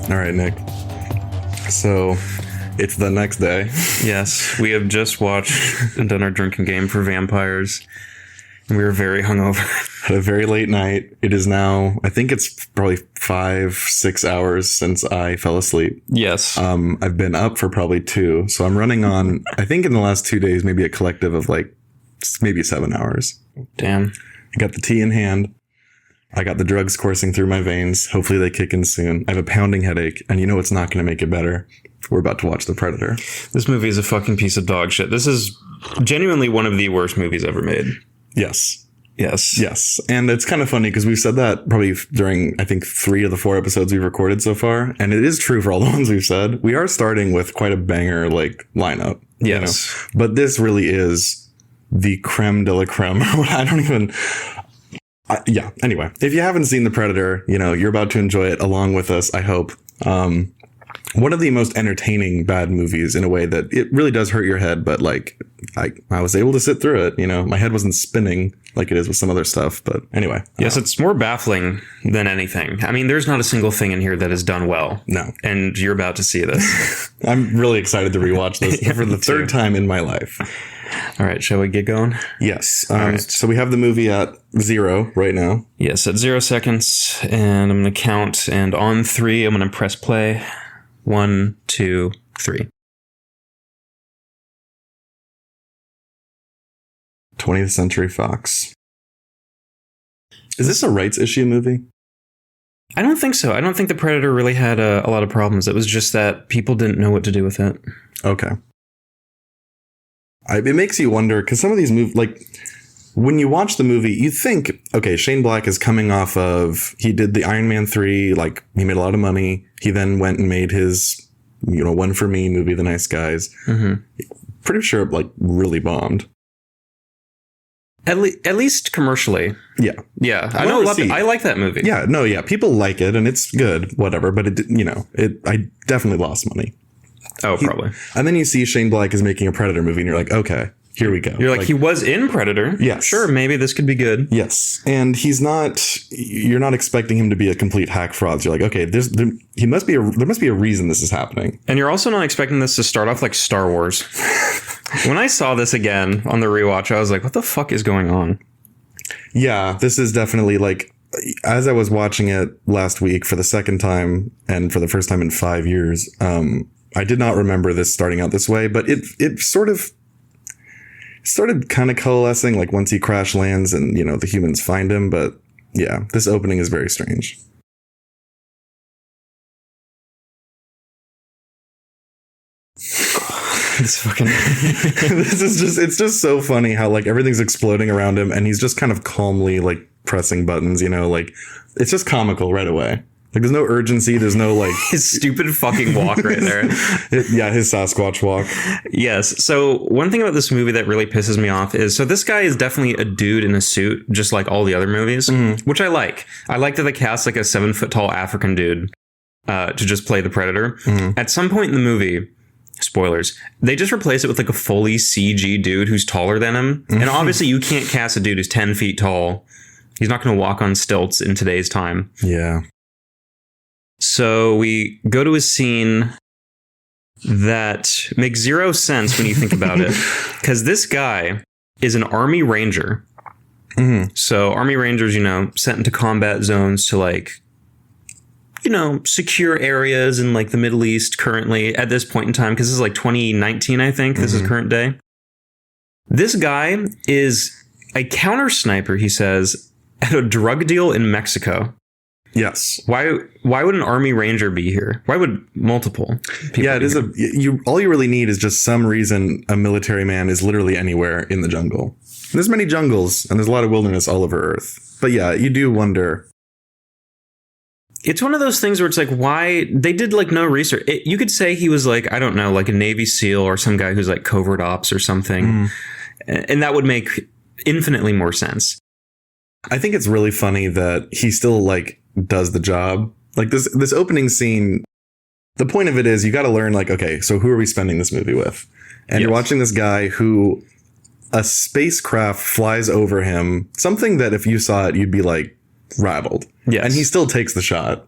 All right, Nick. So it's the next day. Yes, we have just watched and done our drinking game for vampires, and we were very hungover. Had a very late night. It is now, I think it's probably 5-6 hours since I fell asleep. Yes. I've been up for probably 2. So I'm running on, I think in the last 2 days, maybe a collective of like maybe 7 hours. Damn. I got the tea in hand. I got the drugs coursing through my veins. Hopefully they kick in soon. I have a pounding headache, and you know what's not going to make it better? We're about to watch The Predator. This movie is a fucking piece of dog shit. This is genuinely one of the worst movies ever made. Yes. Yes. Yes. And it's kind of funny because we've said that probably during, I think, 3 of the 4 episodes we've recorded so far. And it is true for all the ones we've said. We are starting with quite a banger, like, lineup. Yes. You know? But this really is the creme de la creme. I don't even... yeah. Anyway, if you haven't seen The Predator, you know, you're about to enjoy it along with us, I hope. One of the most entertaining bad movies in a way that it really does hurt your head. But like, I was able to sit through it. You know, my head wasn't spinning like it is with some other stuff. But anyway. Yes, it's more baffling than anything. I mean, there's not a single thing in here that is done well. No. And you're about to see this. I'm really excited to rewatch this for the third time in my life. All right, shall we get going? Yes. Right. So we have the movie at 0 right now. Yes, at 0 seconds, and I'm going to count, and on 3, I'm going to press play. 1, 2, 3. 20th Century Fox. Is this a rights issue movie? I don't think so. I don't think The Predator really had a lot of problems. It was just that people didn't know what to do with it. Okay. It makes you wonder, because some of these movies, like, when you watch the movie, you think, okay, Shane Black is coming off of, he did the Iron Man 3, like, he made a lot of money. He then went and made his, you know, One For Me movie, The Nice Guys. Mm-hmm. Pretty sure it, like, really bombed. At least commercially. Yeah. Yeah. I know a lot. I like that movie. Yeah. No, yeah. People like it, and it's good, whatever. But, it, you know, I definitely lost money. Oh, probably. And then you see Shane Black is making a Predator movie, and you're like, okay, here we go. You're like, he was in Predator. Yes. Sure, maybe this could be good. Yes. And you're not expecting him to be a complete hack fraud. So you're like, okay, there must be a reason this is happening. And you're also not expecting this to start off like Star Wars. When I saw this again on the rewatch, I was like, what the fuck is going on? Yeah, this is definitely like, as I was watching it last week for the second time and for the first time in 5 years, I did not remember this starting out this way, but it sort of started kind of coalescing, like once he crash lands and, you know, the humans find him. But yeah, this opening is very strange. This fucking it's just so funny how like everything's exploding around him and he's just kind of calmly like pressing buttons, you know, like it's just comical right away. Like there's no urgency. There's no like his stupid fucking walk right there. Yeah, his Sasquatch walk. Yes. So one thing about this movie that really pisses me off is, so this guy is definitely a dude in a suit, just like all the other movies, which I like. I like that they cast like a 7 foot tall African dude to just play the Predator. At some point in the movie, spoilers, they just replace it with like a fully CG dude who's taller than him. And obviously you can't cast a dude who's 10 feet tall. He's not going to walk on stilts in today's time. Yeah. So we go to a scene that makes zero sense when you think about it, because this guy is an Army Ranger. So Army Rangers, you know, sent into combat zones to like, you know, secure areas in like the Middle East currently at this point in time, because this is like 2019, I think. This is current day. This guy is a counter sniper, he says, at a drug deal in Mexico. Yes. Why would an Army Ranger be here? Why would multiple people it is here? all you really need is just some reason a military man is literally anywhere in the jungle. There's many jungles and there's a lot of wilderness all over Earth. But yeah, you do wonder. It's one of those things where it's like, why they did like no research. You could say he was like, I don't know, like a Navy SEAL or some guy who's like covert ops or something. And that would make infinitely more sense. I think it's really funny that he still like does the job. Like this opening scene, the point of it is you got to learn like, okay, so who are we spending this movie with? And you're watching this guy who a spacecraft flies over him, something that if you saw it, you'd be like rattled. Yes. And he still takes the shot,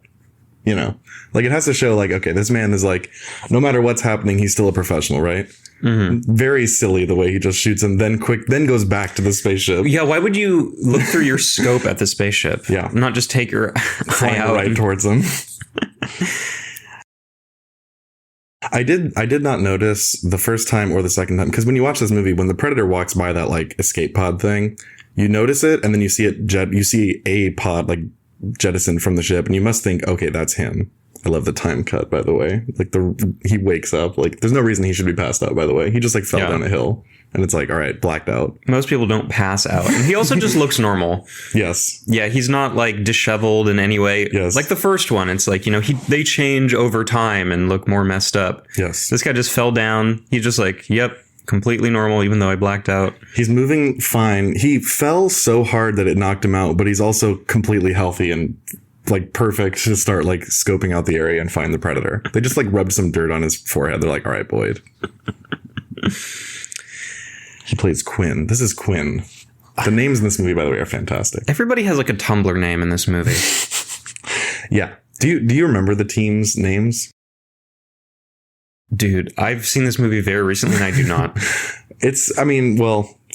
you know, like it has to show like, okay, this man is like, no matter what's happening, he's still a professional, right? Very silly the way he just shoots him, then goes back to the spaceship. Yeah, why would you look through your scope at the spaceship? Yeah. Not just take your eye out right towards him. I did not notice the first time or the second time, because when you watch this movie, when the Predator walks by that like escape pod thing, you notice it, and then you see you see a pod like jettison from the ship, and you must think, okay, that's him. I love the time cut, by the way. Like he wakes up, like there's no reason he should be passed out, by the way. He just like fell down a hill, and it's like, all right, blacked out. Most people don't pass out. And he also just looks normal. Yes. Yeah, he's not like disheveled in any way. Yes. Like the first one, it's like, you know, they change over time and look more messed up. Yes. This guy just fell down. He's just like, yep, completely normal, even though I blacked out. He's moving fine. He fell so hard that it knocked him out, but he's also completely healthy and like perfect to start like scoping out the area and find the Predator. They just like rubbed some dirt on his forehead. They're like, all right, Boyd. He plays Quinn. This is Quinn. The names in this movie, by the way, are fantastic. Everybody has like a Tumblr name in this movie. Yeah. Do you remember the team's names? Dude, I've seen this movie very recently and I do not.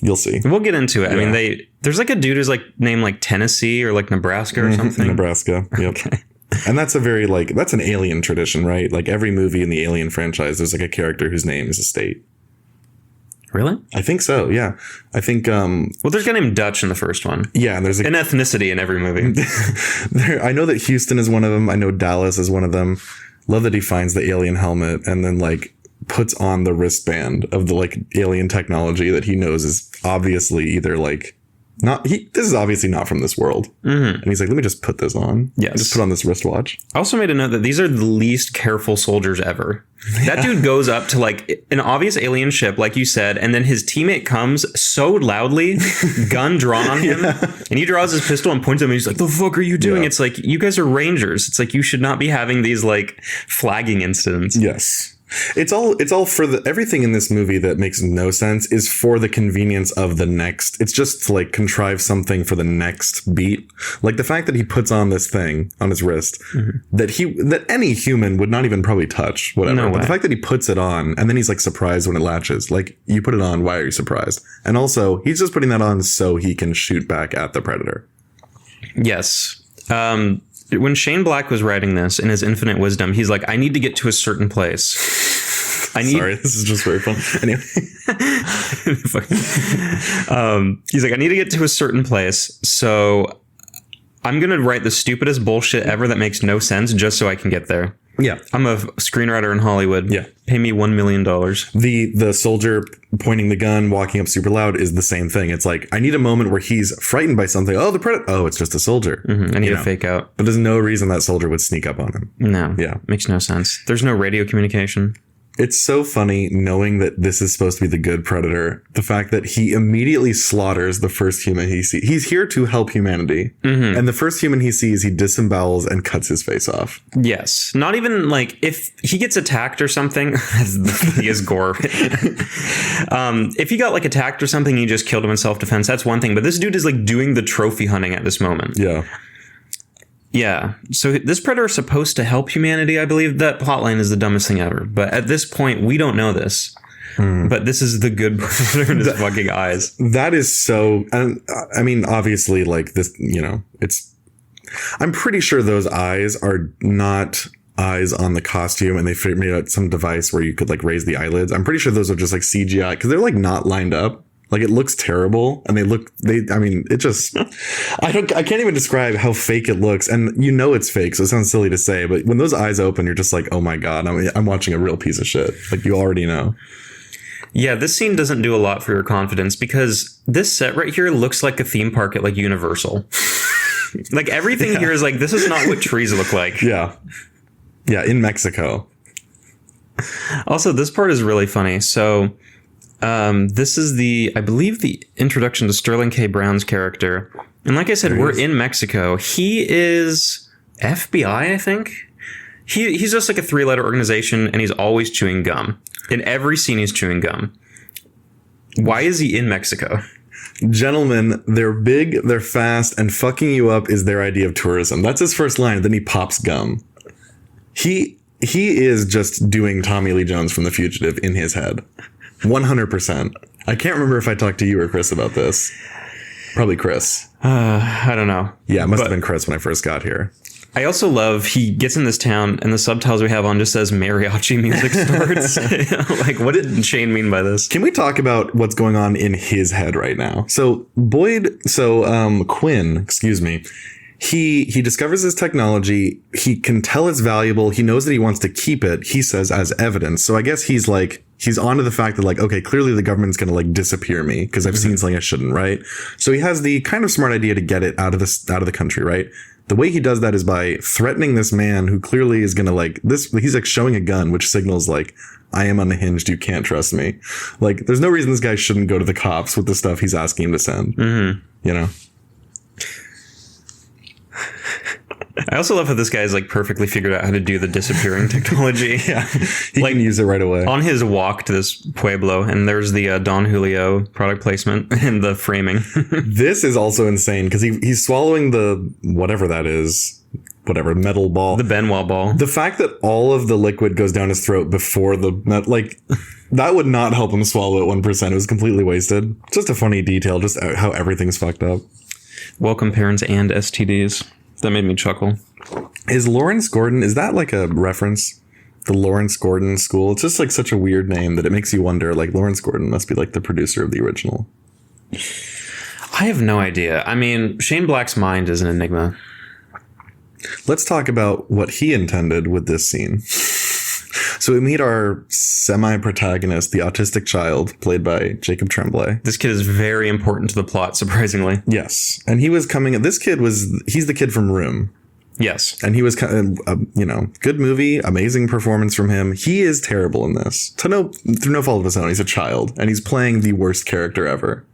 You'll see. We'll get into it. Yeah. I mean, there's like a dude who's like named like Tennessee or like Nebraska or something. Nebraska. Yep. Okay. And that's that's an Alien tradition, right? Like every movie in the Alien franchise, there's like a character whose name is a state. Really? I think so. Yeah. I think. Well, there's a guy named Dutch in the first one. Yeah, and there's an ethnicity in every movie. I know that Houston is one of them. I know Dallas is one of them. Love that he finds the alien helmet and then like puts on the wristband of the like alien technology that he knows is obviously either like this is obviously not from this world. And he's like, let me just put this on. Yes. Just put on this wristwatch. I also made a note that these are the least careful soldiers ever. Yeah. That dude goes up to like an obvious alien ship, like you said, and then his teammate comes so loudly, gun drawn on him, and he draws his pistol and points at him, and he's like, the fuck are you doing? Yeah. It's like, you guys are Rangers. It's like, you should not be having these like flagging incidents. Yes. It's all for everything in this movie that makes no sense is for the convenience of the next. It's just to like contrive something for the next beat. Like the fact that he puts on this thing on his wrist that any human would not even probably touch, whatever. No but way. The fact that he puts it on and then he's like surprised when it latches. Like, you put it on, why are you surprised? And also, he's just putting that on so he can shoot back at the Predator. Yes. When Shane Black was writing this in his infinite wisdom, he's like, I need to get to a certain place. Sorry, this is just very fun. Anyway. He's like, I need to get to a certain place. So I'm going to write the stupidest bullshit ever that makes no sense just so I can get there. Yeah. I'm a screenwriter in Hollywood. Yeah. Pay me $1 million. The soldier pointing the gun, walking up super loud is the same thing. It's like, I need a moment where he's frightened by something. Oh, the Predator. Oh, it's just a soldier. I need a fake out. But there's no reason that soldier would sneak up on him. No. Yeah. Makes no sense. There's no radio communication. It's so funny knowing that this is supposed to be the good Predator. The fact that he immediately slaughters the first human he sees. He's here to help humanity. And the first human he sees, he disembowels and cuts his face off. Yes. Not even like if he gets attacked or something. He is gore. If he got like attacked or something, he just killed him in self-defense. That's one thing. But this dude is like doing the trophy hunting at this moment. Yeah. Yeah. So this Predator is supposed to help humanity, I believe. That plotline is the dumbest thing ever. But at this point, we don't know this. But this is the good Predator in his fucking eyes. That is so... I mean, obviously, like this, you know, it's... I'm pretty sure those eyes are not eyes on the costume and they made out some device where you could like raise the eyelids. I'm pretty sure those are just like CGI because they're like not lined up. Like, it looks terrible, and it just, I can't even describe how fake it looks, and you know it's fake, so it sounds silly to say, but when those eyes open, you're just like, oh my God, I'm watching a real piece of shit. Like, you already know. Yeah, this scene doesn't do a lot for your confidence because this set right here looks like a theme park at like Universal. Like everything here is like, this is not what trees look like. Yeah. Yeah, in Mexico. Also, this part is really funny. So this is I believe the introduction to Sterling K. Brown's character. And like I said, we're in Mexico. He is FBI, I think. He's just like a 3-letter organization, and he's always chewing gum. In every scene, he's chewing gum. Why is he in Mexico? Gentlemen, they're big, they're fast, and fucking you up is their idea of tourism. That's his first line, and then he pops gum. He is just doing Tommy Lee Jones from The Fugitive in his head. 100%. I can't remember if I talked to you or Chris about this. Probably Chris. I don't know. Yeah, it must have been Chris when I first got here. I also love he gets in this town and the subtitles we have on just says mariachi music starts. Like, what did Shane mean by this? Can we talk about what's going on in his head right now? So Quinn, excuse me, he discovers this technology. He can tell it's valuable. He knows that he wants to keep it. He says as evidence. So I guess he's onto the fact that like, okay, clearly the government's going to like disappear me because I've seen something I shouldn't, right? So he has the kind of smart idea to get it out of the country, right? The way he does that is by threatening this man who clearly is going to like this. He's like showing a gun, which signals like, I am unhinged. You can't trust me. Like, there's no reason this guy shouldn't go to the cops with the stuff he's asking him to send, you know? I also love how this guy's like perfectly figured out how to do the disappearing technology. Yeah, he can use it right away. On his walk to this pueblo, and there's the Don Julio product placement and the framing. This is also insane because he's swallowing the whatever that is, whatever metal ball, the Benoit ball. The fact that all of the liquid goes down his throat before that would not help him swallow it 1%. It was completely wasted. Just a funny detail, just how everything's fucked up. Welcome parents and STDs. That made me chuckle. Is Lawrence Gordon, is that like a reference? The Lawrence Gordon School? It's just like such a weird name that it makes you wonder, like Lawrence Gordon must be like the producer of the original. I have no idea. I mean, Shane Black's mind is an enigma. Let's talk about what he intended with this scene. So we meet our semi-protagonist, the autistic child, played by Jacob Tremblay. This kid is very important to the plot, surprisingly. Yes. And he's the kid from Room. Yes. And he was kind of, good movie, amazing performance from him. He is terrible in this. Through no fault of his own, he's a child, and he's playing the worst character ever.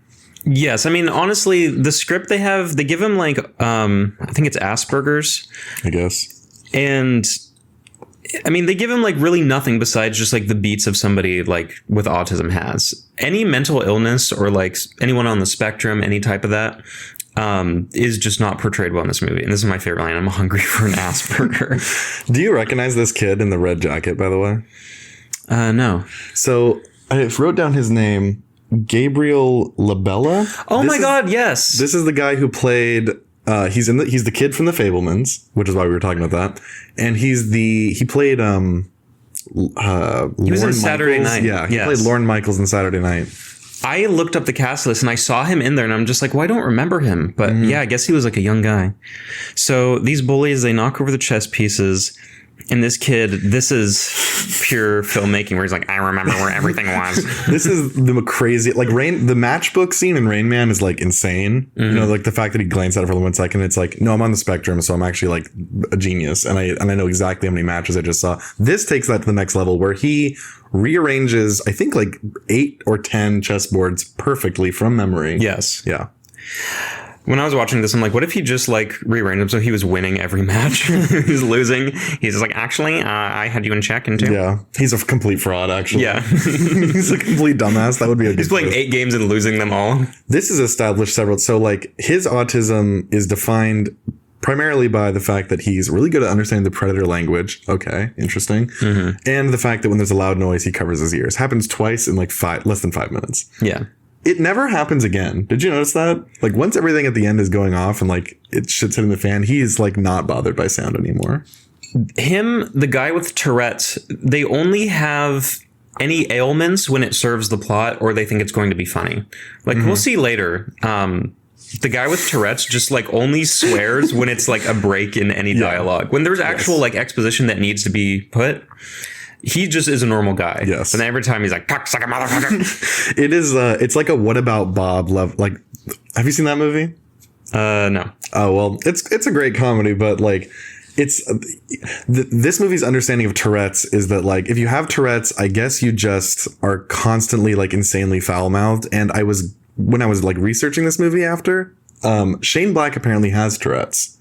Yes, I mean, honestly, the script they give him like, I think it's Asperger's. I guess. And I mean, they give him like really nothing besides just like the beats of somebody like with autism has. Any mental illness or like anyone on the spectrum, any type of that, is just not portrayed well in this movie. And this is my favorite line. I'm hungry for an Asperger. Do you recognize this kid in the red jacket, by the way? No. So I wrote down his name, Gabriel Labella. Oh my God, yes. This is the guy who played... he's the kid from The Fabelmans, which is why we were talking about that. And he played he was in Saturday Night. Yeah, he played Lorne Michaels in Saturday Night. I looked up the cast list and I saw him in there and I'm just like, well, I don't remember him. But yeah, I guess he was like a young guy. So these bullies, they knock over the chess pieces. And this kid, this is pure filmmaking where he's like, I remember where everything was. This is the crazy, like the matchbook scene in Rain Man is like insane. You know, like the fact that he glanced at it for 1 second. It's like, no, I'm on the spectrum. So I'm actually like a genius. And I know exactly how many matches I just saw. This takes that to the next level where he rearranges, I think like 8 or 10 chessboards perfectly from memory. Yes. Yeah. When I was watching this, I'm like, what if he just like rearranged him so he was winning every match? He's losing. He's just like, actually, I had you in check in 2. Yeah. He's a complete fraud, actually. Yeah. He's a complete dumbass. That would be a good He's playing 8 games and losing them all. This is established several. So like his autism is defined primarily by the fact that he's really good at understanding the predator language. Okay. Interesting. And the fact that when there's a loud noise, he covers his ears. Happens twice in like less than 5 minutes. Yeah. It never happens again. Did you notice that? Like once everything at the end is going off and like shit's hitting the fan, he's like not bothered by sound anymore. Him, the guy with Tourette's, they only have any ailments when it serves the plot or they think it's going to be funny. Like we'll see later. The guy with Tourette's just like only swears when it's like a break in any dialogue. When there's actual like exposition that needs to be put. He just is a normal guy. Yes. And every time he's like, cocksucker motherfucker. It is, it's like a What About Bob love. Like, have you seen that movie? No. Oh, well, it's a great comedy, but like, this movie's understanding of Tourette's is that like, if you have Tourette's, I guess you just are constantly like insanely foul mouthed. And when I was like researching this movie after, Shane Black apparently has Tourette's.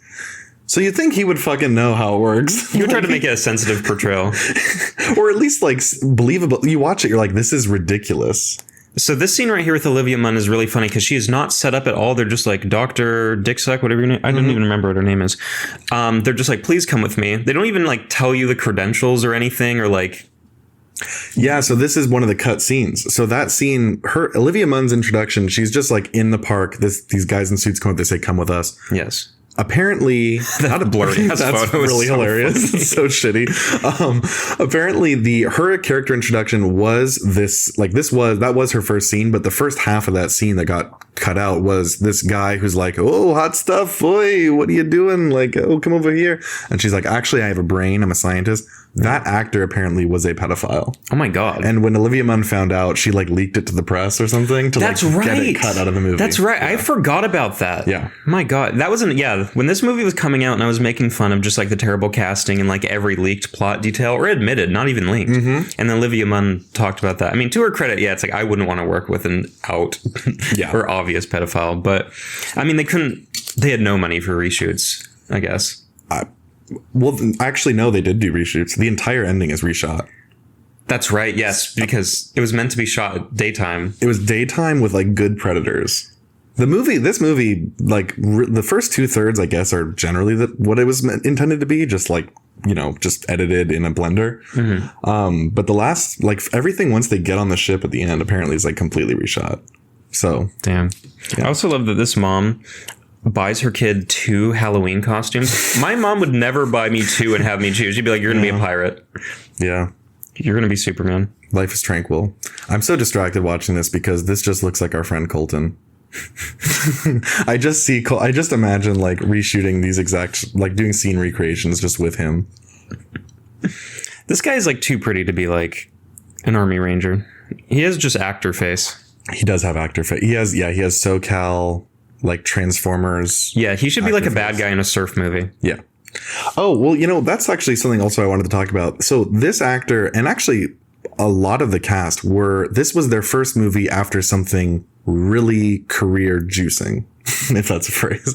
So you'd think he would fucking know how it works. You would try to make it a sensitive portrayal. Or at least like believable. You watch it, you're like, this is ridiculous. So this scene right here with Olivia Munn is really funny because she is not set up at all. They're just like, Dr. Dicksuck, whatever your name. I don't even remember what her name is. They're just like, please come with me. They don't even like tell you the credentials or anything or like. Yeah, so this is one of the cut scenes. So that scene, Olivia Munn's introduction, she's just like in the park. These guys in suits come up, they say, come with us. Yes. Apparently, not a blurry. That's really hilarious. It's so shitty. Apparently, her character introduction was that was her first scene, but the first half of that scene that got cut out was this guy who's like, "Oh, hot stuff, boy, what are you doing? Like, oh, come over here." And she's like, "Actually, I have a brain. I'm a scientist." That actor apparently was a pedophile. Oh my God. And when Olivia Munn found out, she like leaked it to the press or something to get it cut out of the movie. That's right. Yeah. I forgot about that. Yeah. My God. That wasn't, when this movie was coming out and I was making fun of just like the terrible casting and like every leaked plot detail or admitted, not even leaked. Mm-hmm. And then Olivia Munn talked about that. I mean, to her credit, it's like, I wouldn't want to work with an out or obvious pedophile, but I mean, they had no money for reshoots, I guess. Well, actually, no, they did do reshoots. The entire ending is reshot. That's right. Yes, because it was meant to be shot at daytime. It was daytime with like good predators. This movie, like the first 2/3, I guess, are generally what it was intended to be. Just like, just edited in a blender. Mm-hmm. But the last, like everything once they get on the ship at the end, apparently is like completely reshot. So damn. Yeah. I also love that this mom buys her kid 2 Halloween costumes. My mom would never buy me 2 and have me choose. She'd be like, you're going to be a pirate. Yeah. You're going to be Superman. Life is tranquil. I'm so distracted watching this because this just looks like our friend Colton. I just imagine like reshooting these like doing scene recreations just with him. This guy is like too pretty to be like an Army Ranger. He has just actor face. He does have actor face. He has SoCal, like Transformers. Yeah, he should be like a bad guy in a surf movie. Yeah. Oh, well, that's actually something also I wanted to talk about. So this actor, and actually a lot of the cast this was their first movie after something really career juicing, if that's a phrase.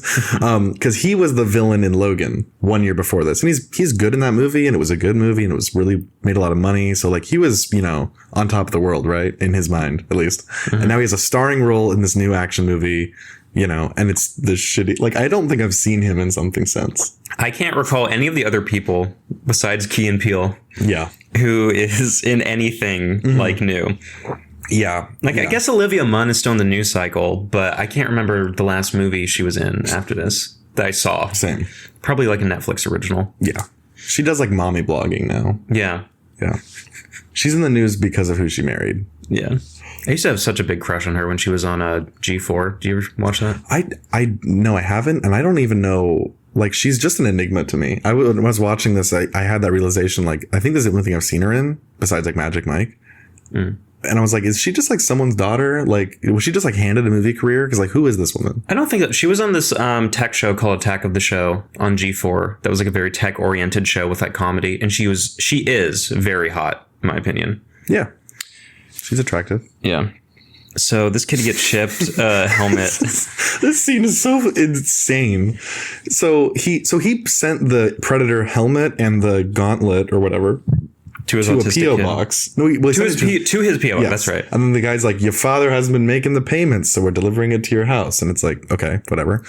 Because he was the villain in Logan 1 year before this. And he's good in that movie, and it was a good movie, and it was really made a lot of money. So like he was, on top of the world, right? In his mind, at least. Mm-hmm. And now he has a starring role in this new action movie. And it's the shitty, like, I don't think I've seen him in something since. I can't recall any of the other people besides Key and Peele. Yeah. Who is in anything like new. Yeah. Like, yeah. I guess Olivia Munn is still in the news cycle, but I can't remember the last movie she was in after this that I saw. Same. Probably like a Netflix original. Yeah. She does like mommy blogging now. Yeah. Yeah. She's in the news because of who she married. Yeah. I used to have such a big crush on her when she was on G4. Do you ever watch that? No, I haven't. And I don't even know. Like, she's just an enigma to me. When I was watching this, I had that realization, like, I think this is the only thing I've seen her in besides like Magic Mike. Mm. And I was like, is she just like someone's daughter? Like, was she just like handed a movie career? Because like, who is this woman? I don't think that she was on this tech show called Attack of the Show on G4. That was like a very tech oriented show with like comedy. And she is very hot, in my opinion. Yeah. She's attractive. Yeah. So this kid gets shipped a helmet. This scene is so insane. So he sent the Predator helmet and the gauntlet or whatever to his a P.O. box. No, to his P.O. box. Yes. That's right. And then the guy's like, your father hasn't been making the payments, so we're delivering it to your house. And it's like, okay, whatever.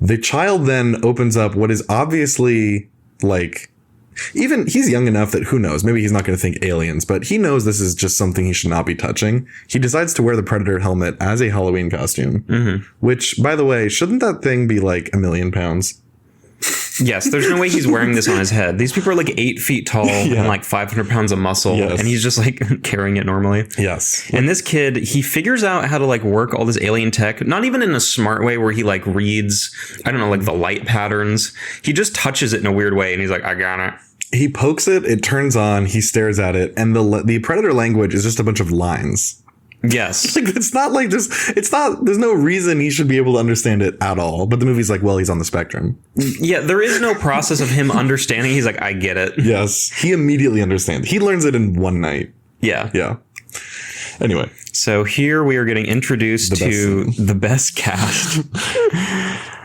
The child then opens up what is obviously like, even he's young enough that who knows, maybe he's not going to think aliens, but he knows this is just something he should not be touching. He decides to wear the Predator helmet as a Halloween costume, which, by the way, shouldn't that thing be like £1 million? Yes, there's no way he's wearing this on his head. These people are like 8 feet tall and like 500 pounds of muscle, and he's just like carrying it normally. Yes. And this kid, he figures out how to like work all this alien tech, not even in a smart way where he like reads, I don't know, like the light patterns. He just touches it in a weird way, and he's like, I got it. He pokes it, it turns on, he stares at it, and the predator language is just a bunch of lines. Yes. Like, it's not like just, it's not, there's no reason he should be able to understand it at all. But the movie's like, well, he's on the spectrum. Yeah, there is no process of him understanding. He's like, I get it. Yes. He immediately understands. He learns it in one night. Yeah. Yeah. Anyway. So here we are getting introduced to the best cast.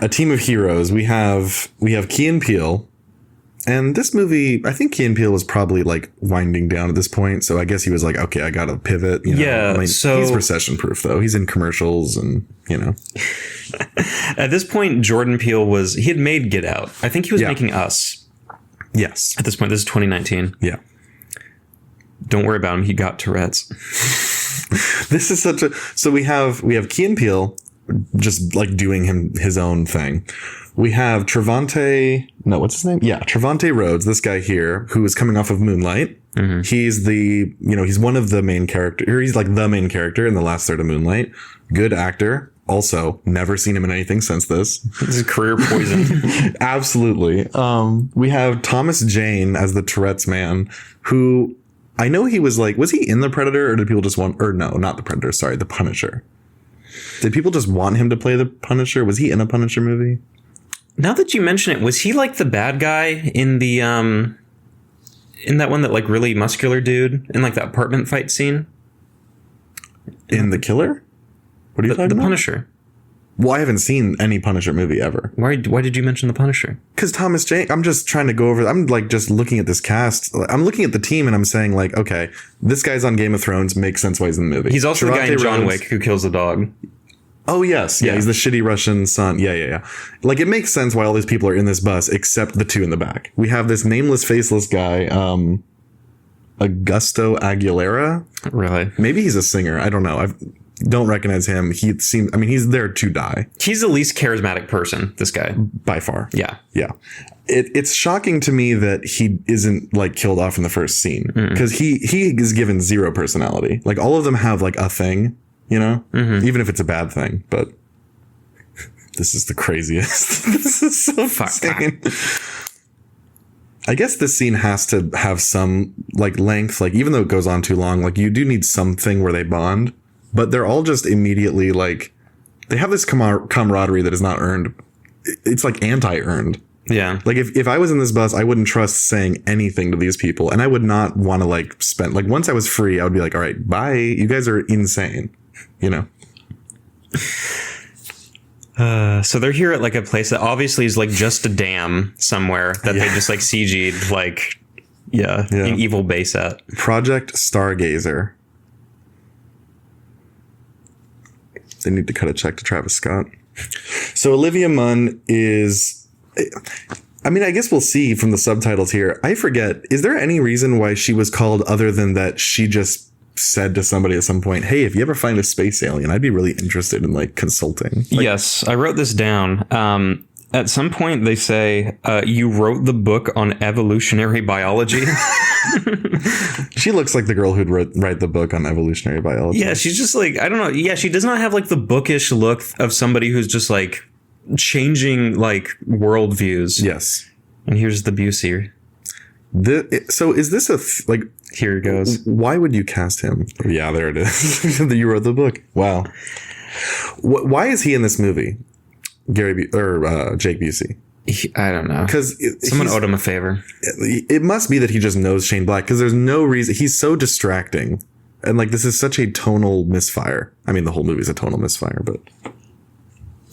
A team of heroes. We have Key and Peele. And this movie, I think Key and Peele was probably like winding down at this point. So I guess he was like, okay, I got to pivot. You know? Yeah. I mean, so he's recession proof, though. He's in commercials and, you know. At this point, Jordan Peele he had made Get Out. I think he was making Us. Yes. At this point, this is 2019. Yeah. Don't worry about him. He got Tourette's. This is such a, so we have Key and Peele just like doing his own thing. We have Trevante Rhodes, this guy here, who is coming off of Moonlight. Mm-hmm. He's he's one of the main character, or he's like the main character in the last third of Moonlight. Good actor. Also, never seen him in anything since this. This is career poison. Absolutely. We have Thomas Jane as the Tourette's man, who I know he was he in The Predator, or did people just want, or no, not The Predator, sorry, The Punisher. Did people just want him to play the Punisher? Was he in a Punisher movie? Now that you mention it, was he like the bad guy in the in that one, that like really muscular dude in like that apartment fight scene? In The Killer? What are you talking about? The Punisher. Well, I haven't seen any Punisher movie ever. Why did you mention the Punisher? Because Thomas Jane, I'm just trying to go over, I'm like just looking at this cast. I'm looking at the team and I'm saying like, okay, this guy's on Game of Thrones, makes sense why he's in the movie. He's also the guy in John Wick who kills the dog. Oh, yes. Yeah, he's the shitty Russian son. Yeah. Like, it makes sense why all these people are in this bus, except the two in the back. We have this nameless, faceless guy, Augusto Aguilera. Really? Maybe he's a singer. I don't know. I don't recognize him. He's there to die. He's the least charismatic person, this guy. By far. Yeah. Yeah. It's shocking to me that he isn't like killed off in the first scene, because he is given zero personality. Like, all of them have like a thing. You know, even if it's a bad thing, but this is the craziest. This is so insane. I guess this scene has to have some like length, like even though it goes on too long, like you do need something where they bond, but they're all just immediately like, they have this camaraderie that is not earned. It's like anti-earned. Yeah. Like if I was in this bus, I wouldn't trust saying anything to these people, and I would not want to like spend, like once I was free, I would be like, all right, bye. You guys are insane. You know. So they're here at like a place that obviously is like just a dam somewhere that they just like CG'd like, an evil base at. Project Stargazer. They need to cut a check to Travis Scott. So Olivia Munn is, I mean, I guess we'll see from the subtitles here. I forget, is there any reason why she was called other than that she just said to somebody at some point, hey, if you ever find a space alien, I'd be really interested in like consulting. Like, yes, I wrote this down. At some point they say, you wrote the book on evolutionary biology. She looks like the girl who'd write the book on evolutionary biology. Yeah, she's just like, I don't know. Yeah, she does not have like the bookish look of somebody who's just like changing like worldviews. Yes. And here's the Busey. So is this like, here it goes. Why would you cast him? Yeah, there it is. You wrote the book. Wow. Why is he in this movie? Jake Busey. I don't know. Because someone owed him a favor. It must be that he just knows Shane Black, because there's no reason. He's so distracting. And like, this is such a tonal misfire. I mean, the whole movie's a tonal misfire, but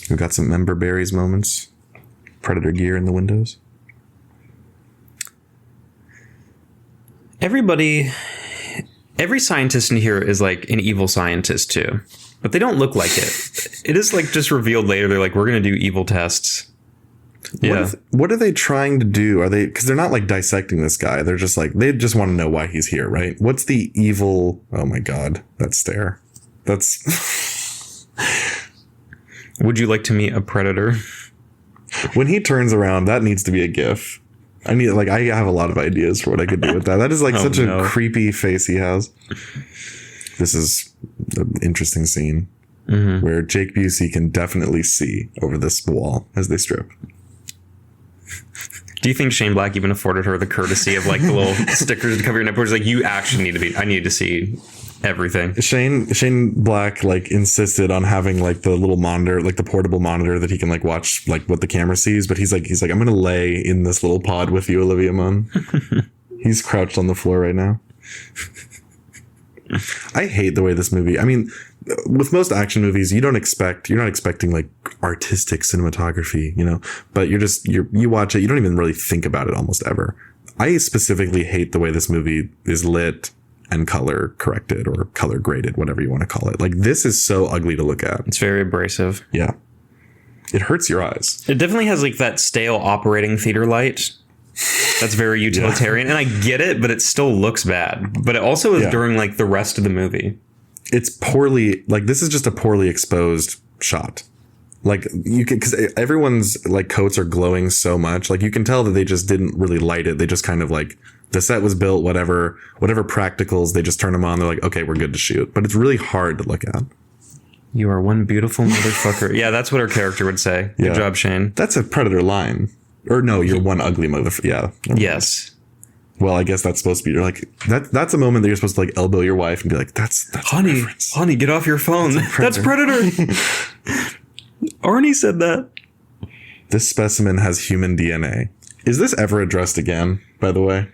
we've got some member berries moments. Predator gear in the windows. Every scientist in here is like an evil scientist too, but they don't look like it. It is like just revealed later. They're like, we're going to do evil tests. Yeah. What are they trying to do? Are they, because they're not like dissecting this guy. They're just like, they just want to know why he's here, right? What's the evil? Oh my God, that stare. That's. Would you like to meet a predator? When he turns around, that needs to be a GIF. I have a lot of ideas for what I could do with that. That is like such a creepy face he has. This is an interesting scene where Jake Busey can definitely see over this wall as they strip. Do you think Shane Black even afforded her the courtesy of like the little stickers to cover your nipples? Like, you actually need to be. I need to see everything. Shane Black like insisted on having like the little monitor, like the portable monitor that he can like watch like what the camera sees. But he's like I'm gonna lay in this little pod with you, Olivia Munn. He's crouched on the floor right now. I hate the way this movie. I mean, with most action movies, you're not expecting like artistic cinematography, you know, but you watch it, you don't even really think about it almost ever. I specifically hate the way this movie is lit and color corrected or color graded, whatever you want to call it. Like, this is so ugly to look at. It's very abrasive. Yeah. It hurts your eyes. It definitely has like that stale operating theater light. That's very utilitarian. And I get it, but it still looks bad. But it also is during like the rest of the movie. It's poorly, like, this is just a poorly exposed shot. Like, you can, because everyone's like coats are glowing so much. Like, you can tell that they just didn't really light it. They just kind of like, the set was built, whatever practicals, they just turn them on. They're like, okay, we're good to shoot. But it's really hard to look at. You are one beautiful motherfucker. Yeah, that's what our character would say. Good job, Shane. That's a Predator line. Or no, you're one ugly motherfucker. Yeah. Yes. Well, I guess that's supposed to be, you're like, that's a moment that you're supposed to like elbow your wife and be like, that's honey, get off your phone. That's Predator. Arnie said that. This specimen has human DNA. Is this ever addressed again, by the way?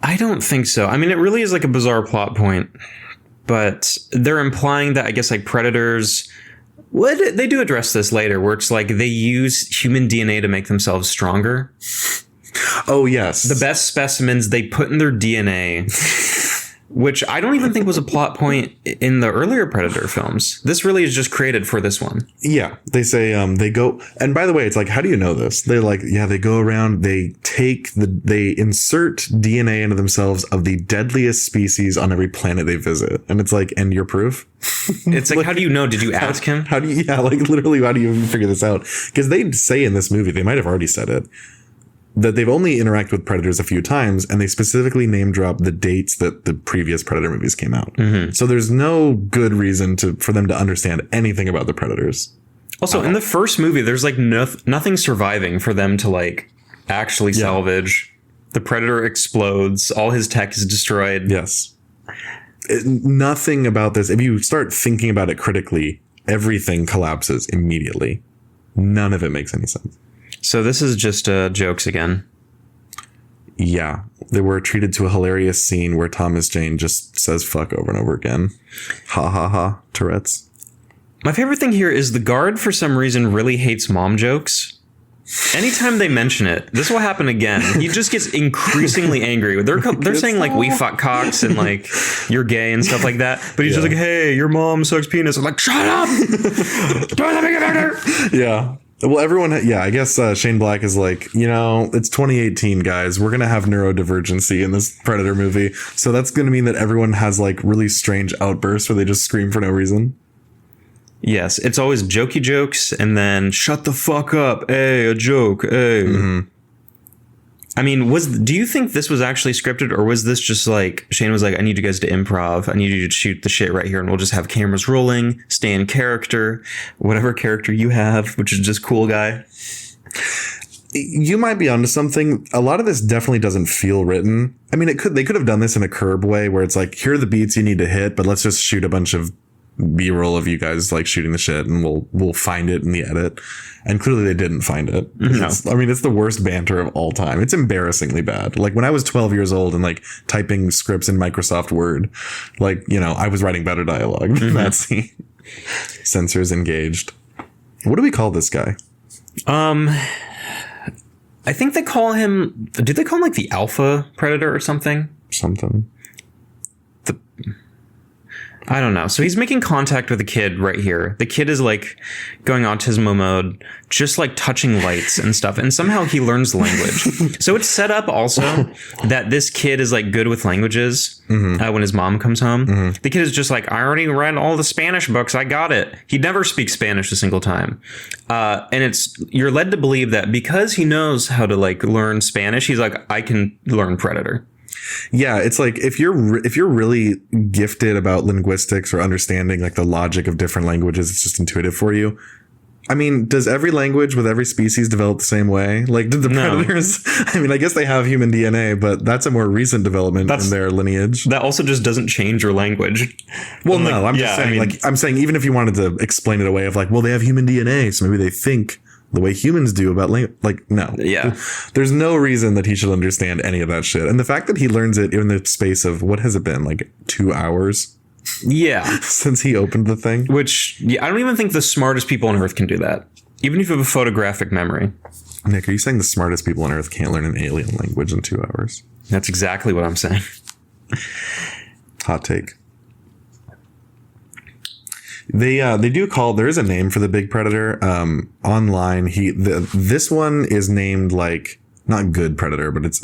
I don't think so. I mean, it really is like a bizarre plot point, but they're implying that I guess like predators, they do address this later, where it's like they use human DNA to make themselves stronger. Oh, yes. The best specimens they put in their DNA, which I don't even think was a plot point in the earlier Predator films. This really is just created for this one. Yeah. They say they go. And by the way, it's like, how do you know this? They're like, yeah, they go around. They insert DNA into themselves of the deadliest species on every planet they visit. And it's like, and your proof? It's like, how do you know? Did you ask him? How do you, like literally, how do you even figure this out? Because they say in this movie, they might have already said it, that they've only interacted with predators a few times, and they specifically name drop the dates that the previous Predator movies came out. Mm-hmm. So there's no good reason for them to understand anything about the predators. Also, in the first movie, there's like nothing surviving for them to like actually salvage. The Predator explodes. All his tech is destroyed. Yes. Nothing about this. If you start thinking about it critically, everything collapses immediately. None of it makes any sense. So this is just jokes again. Yeah. They were treated to a hilarious scene where Thomas Jane just says fuck over and over again. Ha ha ha. Tourette's. My favorite thing here is the guard, for some reason, really hates mom jokes. Anytime they mention it, this will happen again. He just gets increasingly angry. They're saying like, we fuck cocks and like, you're gay and stuff like that. But he's just like, hey, your mom sucks penis. I'm like, shut up. Don't let me get better. Yeah. Well, everyone, I guess Shane Black is like, you know, it's 2018, guys. We're going to have neurodivergency in this Predator movie. So that's going to mean that everyone has like really strange outbursts where they just scream for no reason. Yes, it's always jokey jokes and then shut the fuck up. Hey, a joke. Hey. Mm-hmm. I mean, do you think this was actually scripted, or was this just like Shane was like, I need you guys to improv. I need you to shoot the shit right here, and we'll just have cameras rolling, stay in character, whatever character you have, which is just cool guy. You might be onto something. A lot of this definitely doesn't feel written. I mean, they could have done this in a Curb way, where it's like, here are the beats you need to hit, but let's just shoot a bunch of B-roll of you guys like shooting the shit, and we'll find it in the edit. And clearly they didn't find it. No. It's the worst banter of all time. It's embarrassingly bad. Like when I was 12 years old and like typing scripts in Microsoft Word, like, you know, I was writing better dialogue than that scene. Sensors engaged. What do we call this guy? I think they call him, do they call him like the Alpha Predator or something? I don't know. So he's making contact with a kid right here. The kid is like going autismo mode, just like touching lights and stuff. And somehow he learns the language. So it's set up also that this kid is like good with languages when his mom comes home. Mm-hmm. The kid is just like, I already read all the Spanish books. I got it. He never speaks Spanish a single time. And you're led to believe that because he knows how to like learn Spanish, he's like, I can learn Predator. Yeah, it's like if you're really gifted about linguistics or understanding like the logic of different languages, it's just intuitive for you. I mean, does every language with every species develop the same way? Like, did the predators? I mean, I guess they have human DNA, but that's a more recent development in their lineage. That also just doesn't change your language. Well, no, I'm just saying, I'm saying, even if you wanted to explain it away of like, well, they have human DNA, so maybe they think the way humans do about like, no. Yeah. There's no reason that he should understand any of that shit. And the fact that he learns it in the space of, what has it been, like 2 hours? Yeah. Since he opened the thing. Which, I don't even think the smartest people on Earth can do that. Even if you have a photographic memory. Nick, are you saying the smartest people on Earth can't learn an alien language in 2 hours? That's exactly what I'm saying. Hot take. They do call, there is a name for the big predator. Online, this one is named like, not good predator, but it's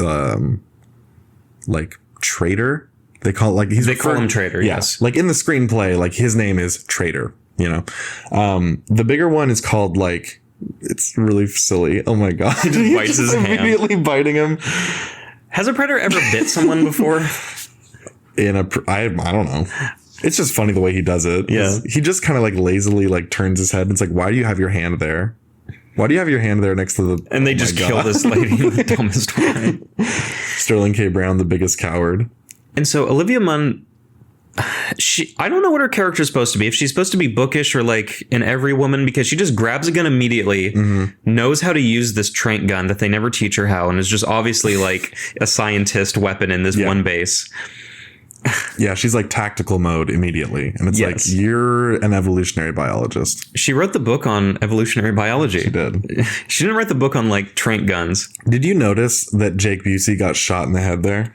like traitor. They call it like they call him Traitor. Yes. Like in the screenplay, like his name is Traitor, you know. The bigger one is called like, it's really silly. Oh my God. He just bites his hand. Immediately biting him. Has a predator ever bit someone before? I don't know. It's just funny the way he does it. Yeah. He just kind of like lazily like turns his head. And it's like, why do you have your hand there? Why do you have your hand there next to the... And they just kill this lady in the dumbest way. Sterling K. Brown, the biggest coward. And so Olivia Munn, I don't know what her character is supposed to be. If she's supposed to be bookish or like an every woman, because she just grabs a gun immediately, knows how to use this trank gun that they never teach her how, and is just obviously like a scientist weapon in this one base. Yeah, she's like tactical mode immediately. And it's like, you're an evolutionary biologist. She wrote the book on evolutionary biology. She did. She didn't write the book on like trank guns. Did you notice that Jake Busey got shot in the head there?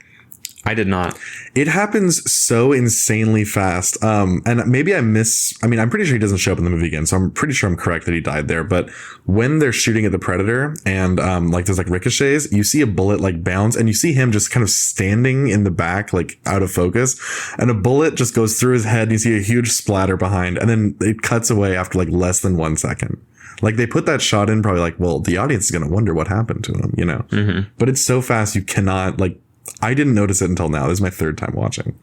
I did not. It happens so insanely fast. And maybe I'm pretty sure he doesn't show up in the movie again. So I'm pretty sure I'm correct that he died there. But when they're shooting at the predator and like there's like ricochets, you see a bullet like bounce and you see him just kind of standing in the back, like out of focus. And a bullet just goes through his head and you see a huge splatter behind. And then it cuts away after like less than 1 second. Like they put that shot in probably like, well, the audience is going to wonder what happened to him, you know? But it's so fast you cannot like... I didn't notice it until now. This is my third time watching.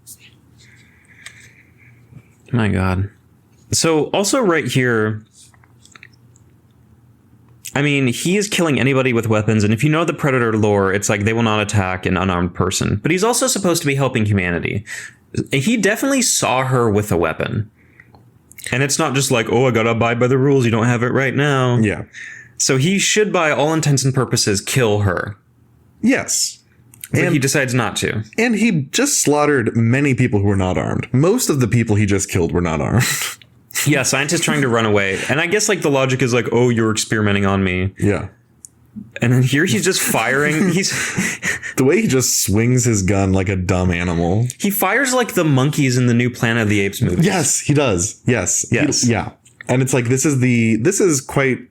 My God. So also right here, I mean, he is killing anybody with weapons. And if you know the Predator lore, it's like they will not attack an unarmed person. But he's also supposed to be helping humanity. He definitely saw her with a weapon. And it's not just like, oh, I got to abide by the rules. You don't have it right now. Yeah. So he should, by all intents and purposes, kill her. Yes. But he decides not to. And he just slaughtered many people who were not armed. Most of the people he just killed were not armed. Yeah, scientists trying to run away. And I guess like the logic is like, oh, you're experimenting on me. Yeah. And then here he's just firing. He's the way he just swings his gun like a dumb animal. He fires like the monkeys in the new Planet of the Apes movie. Yes, he does. Yes. Yes. Yeah. And it's like, this is quite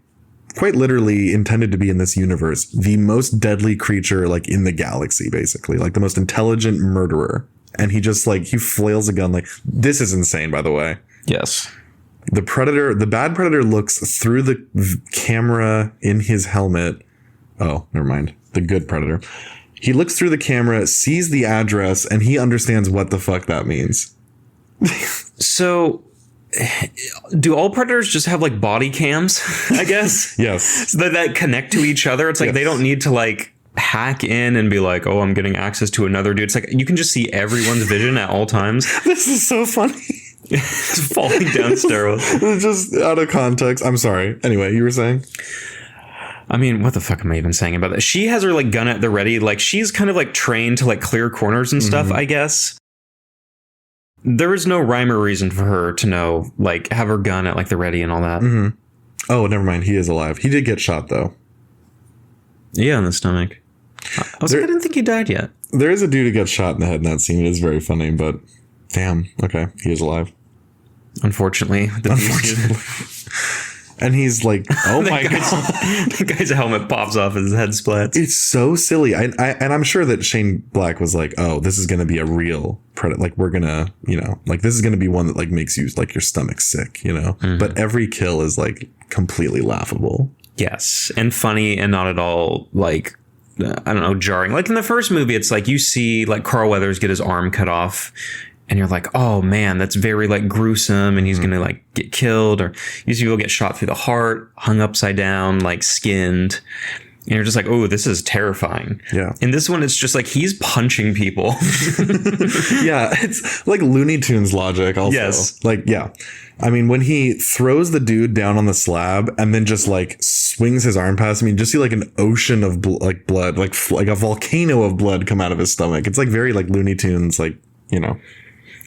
literally intended to be in this universe, the most deadly creature like in the galaxy, basically, like the most intelligent murderer. And he just like, he flails a gun. Like, this is insane, by the way. Yes. The bad predator looks through the camera in his helmet. Oh, never mind. The good predator. He looks through the camera, sees the address, and he understands what the fuck that means. So do all predators just have like body cams, I guess? Yes. So that connect to each other. It's like they don't need to like hack in and be like, oh, I'm getting access to another dude. It's like you can just see everyone's vision at all times. This is so funny. It's falling down steroids. Just out of context. I'm sorry. Anyway, you were saying? I mean, what the fuck am I even saying about that? She has her like gun at the ready. Like she's kind of like trained to like clear corners and stuff, I guess. There is no rhyme or reason for her to know, like, have her gun at, like, the ready and all that. Oh, never mind. He is alive. He did get shot, though. Yeah, in the stomach. I was like, I didn't think he died yet. There is a dude who gets shot in the head in that scene. It is very funny, but damn. Okay. He is alive. Unfortunately. And he's like, oh my God. The guy's helmet pops off and his head splats. It's so silly. And I'm sure that Shane Black was like, oh, this is going to be a real predator. Like, we're going to, you know, like, this is going to be one that, like, makes you, like, your stomach sick, you know? But every kill is, like, completely laughable. Yes. And funny and not at all, like, I don't know, jarring. Like, in the first movie, it's like you see, like, Carl Weathers get his arm cut off. and you're like, oh man, that's very like gruesome, and he's gonna like get killed, or usually he'll get shot through the heart, hung upside down, like skinned. And you're just like, oh, this is terrifying. Yeah. In this one, it's just like he's punching people. Yeah, it's like Looney Tunes logic also. Yes. Like, yeah. I mean, when he throws the dude down on the slab and then just like swings his arm past him, you just see like an ocean of blood, like a volcano of blood come out of his stomach. It's like very like Looney Tunes, like, you know.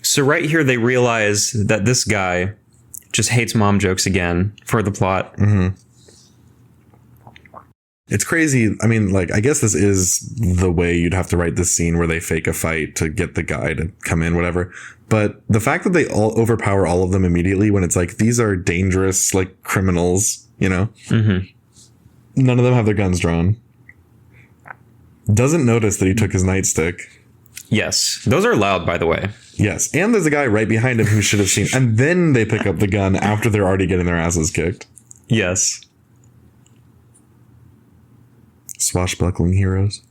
So right here, they realize that this guy just hates mom jokes again for the plot. Mm-hmm. It's crazy. I mean, like, I guess this is the way you'd have to write this scene where they fake a fight to get the guy to come in, whatever. But the fact that they all overpower all of them immediately when it's like, these are dangerous, like, criminals, you know? Mm-hmm. None of them have their guns drawn. Doesn't notice that he took his nightstick. Yes. Those are loud, by the way. Yes. And there's a guy right behind him who should have seen. And then they pick up the gun after they're already getting their asses kicked. Yes. Swashbuckling heroes.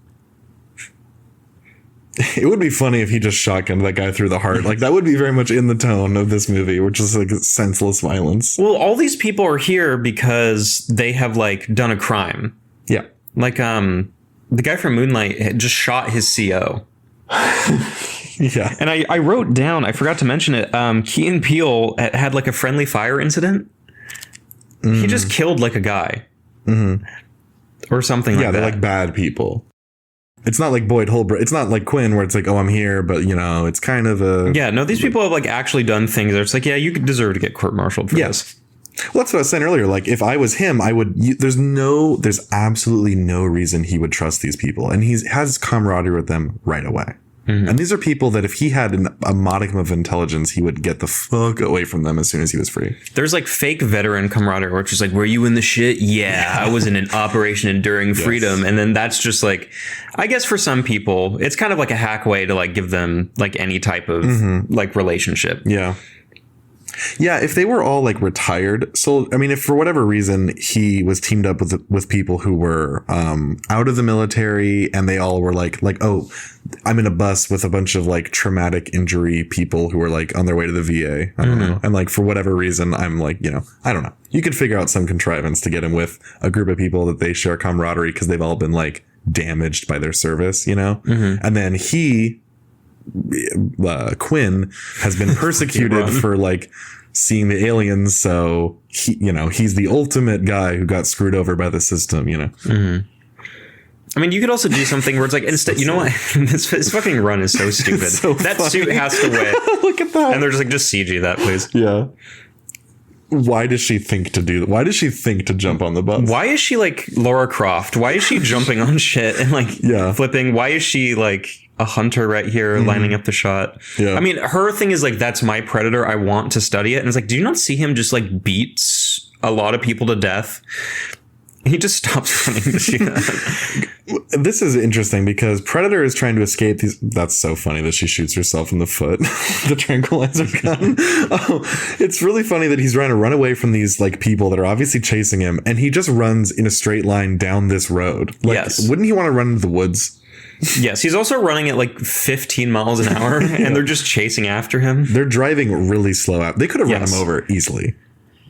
It would be funny if he just shotgunned that guy through the heart. Like, that would be very much in the tone of this movie, which is like senseless violence. Well, all these people are here because they have like done a crime. Yeah. Like, the guy from Moonlight had just shot his CO. Yeah. And I wrote down, I forgot to mention it. Key and Peele had like a friendly fire incident. Mm. He just killed like a guy. Mm-hmm. Or something like that. Yeah, they're like bad people. It's not like Boyd Holbrook. It's not like Quinn where it's like, oh, I'm here, but you know, it's kind of a... Yeah, no, these people have like actually done things that it's like, yeah, you deserve to get court-martialed for this. Well, that's what I was saying earlier. Like, if I was him, I would... There's absolutely no reason he would trust these people. And he has camaraderie with them right away. Mm-hmm. And these are people that if he had a modicum of intelligence, he would get the fuck away from them as soon as he was free. There's like fake veteran camaraderie where it's just like, were you in the shit? Yeah, I was in an Operation Enduring Freedom. And then that's just like, I guess for some people, it's kind of like a hack way to like give them like any type of like relationship. Yeah. Yeah, if they were all like retired. So, I mean, if for whatever reason he was teamed up with people who were out of the military and they all were like, oh, I'm in a bus with a bunch of like traumatic injury people who are like on their way to the VA. I don't know. And like for whatever reason, I'm like, you know, I don't know. You could figure out some contrivance to get him with a group of people that they share camaraderie because they've all been like damaged by their service, you know? Mm-hmm. And then Quinn has been persecuted for like seeing the aliens, so he's the ultimate guy who got screwed over by the system, you know. Mm-hmm. I mean, you could also do something where it's like, instead, you know what, this fucking run is so stupid. So that funny. Suit has to weigh. Look at that. And they're just like, just CG that, please. Yeah. Why does she think to do that? Why does she think to jump on the bus? Why is she like Laura Croft? Why is she jumping on shit and like flipping? Why is she like a hunter right here lining up the shot? Yeah. I mean, her thing is like, that's my predator. I want to study it. And it's like, do you not see him just like beats a lot of people to death? He just stops running the shit. This is interesting because Predator is trying to escape these. That's so funny that she shoots herself in the foot. The tranquilizer gun. It's really funny that he's trying to run away from these like people that are obviously chasing him. And he just runs in a straight line down this road. Like, yes. Wouldn't he want to run into the woods? Yes, he's also running at like 15 miles an hour and they're just chasing after him. They're driving really slow out. They could have run him over easily.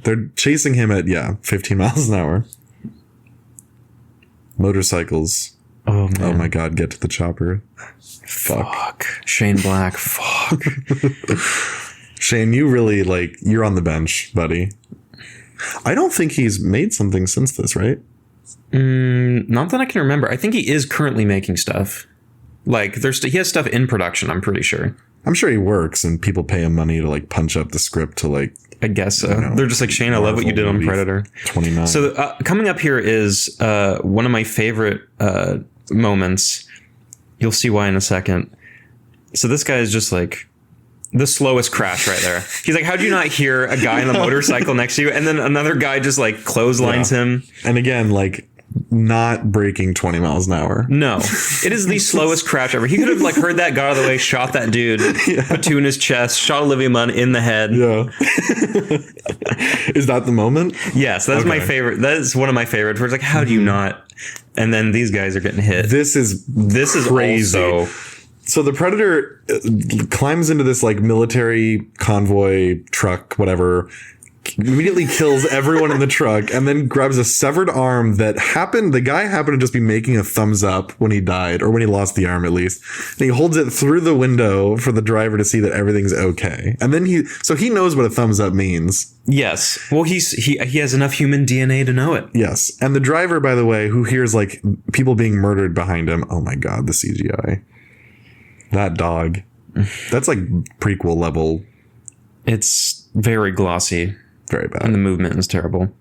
They're chasing him at 15 miles an hour. Motorcycles. Oh, man. Oh my God, get to the chopper. Fuck. Shane Black. Fuck. Shane, you really you're on the bench, buddy. I don't think he's made something since this, right? Not that I can remember. I think he is currently making stuff. Like he has stuff in production, I'm pretty sure. I'm sure he works and people pay him money to punch up the script to I guess so. They're just like, Shane, I love what you did on Predator. 29. So coming up here is one of my favorite moments. You'll see why in a second. So this guy is just like the slowest crash right there. He's like, how'd you not hear a guy on the motorcycle next to you? And then another guy just clotheslines him. And again, not breaking 20 miles an hour. No, it is the slowest crash ever. He could have heard that, got out of the way, shot that dude, put two in his chest, shot Olivia Munn in the head. Yeah. Is that the moment? Yes, that's my favorite. That is one of my favorites. Where it's like, how do you not? And then these guys are getting hit. This is crazy. Also So the Predator climbs into this like military convoy truck, whatever, immediately kills everyone in the truck, and then grabs a severed arm the guy happened to just be making a thumbs up when he died, or when he lost the arm at least. And he holds it through the window for the driver to see that everything's okay. And then he knows what a thumbs up means. Yes. Well, he has enough human DNA to know it. Yes. And the driver, by the way, who hears like people being murdered behind him. Oh my God, the CGI. That dog. That's like prequel level. It's very glossy. Very bad. And the movement is terrible.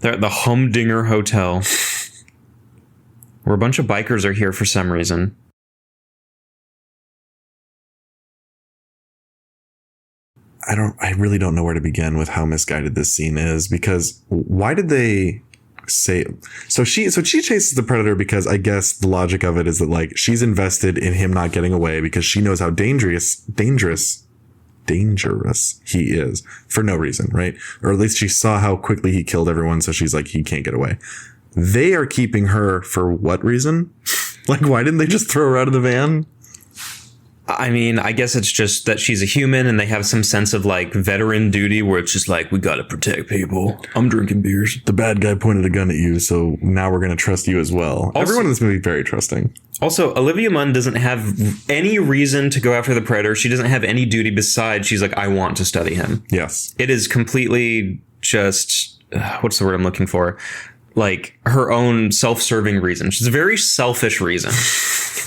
They're at the Humdinger Hotel, where a bunch of bikers are here for some reason. I really don't know where to begin with how misguided this scene is, because why did they say so she chases the Predator because I guess the logic of it is that like she's invested in him not getting away because she knows how dangerous he is for no reason, right? Or at least she saw how quickly he killed everyone, so she's like, he can't get away. They are keeping her for what reason? Like, why didn't they just throw her out of the van? I mean, I guess it's just that she's a human and they have some sense of like veteran duty where it's just like, we gotta protect people. I'm drinking beers. The bad guy pointed a gun at you, so now we're gonna trust you as well. Also, everyone in this movie very trusting. Also, Olivia Munn doesn't have any reason to go after the Predator. She doesn't have any duty besides she's like, I want to study him. Yes. It is completely just, what's the word I'm looking for? Like her own self-serving reason. She's a very selfish reason.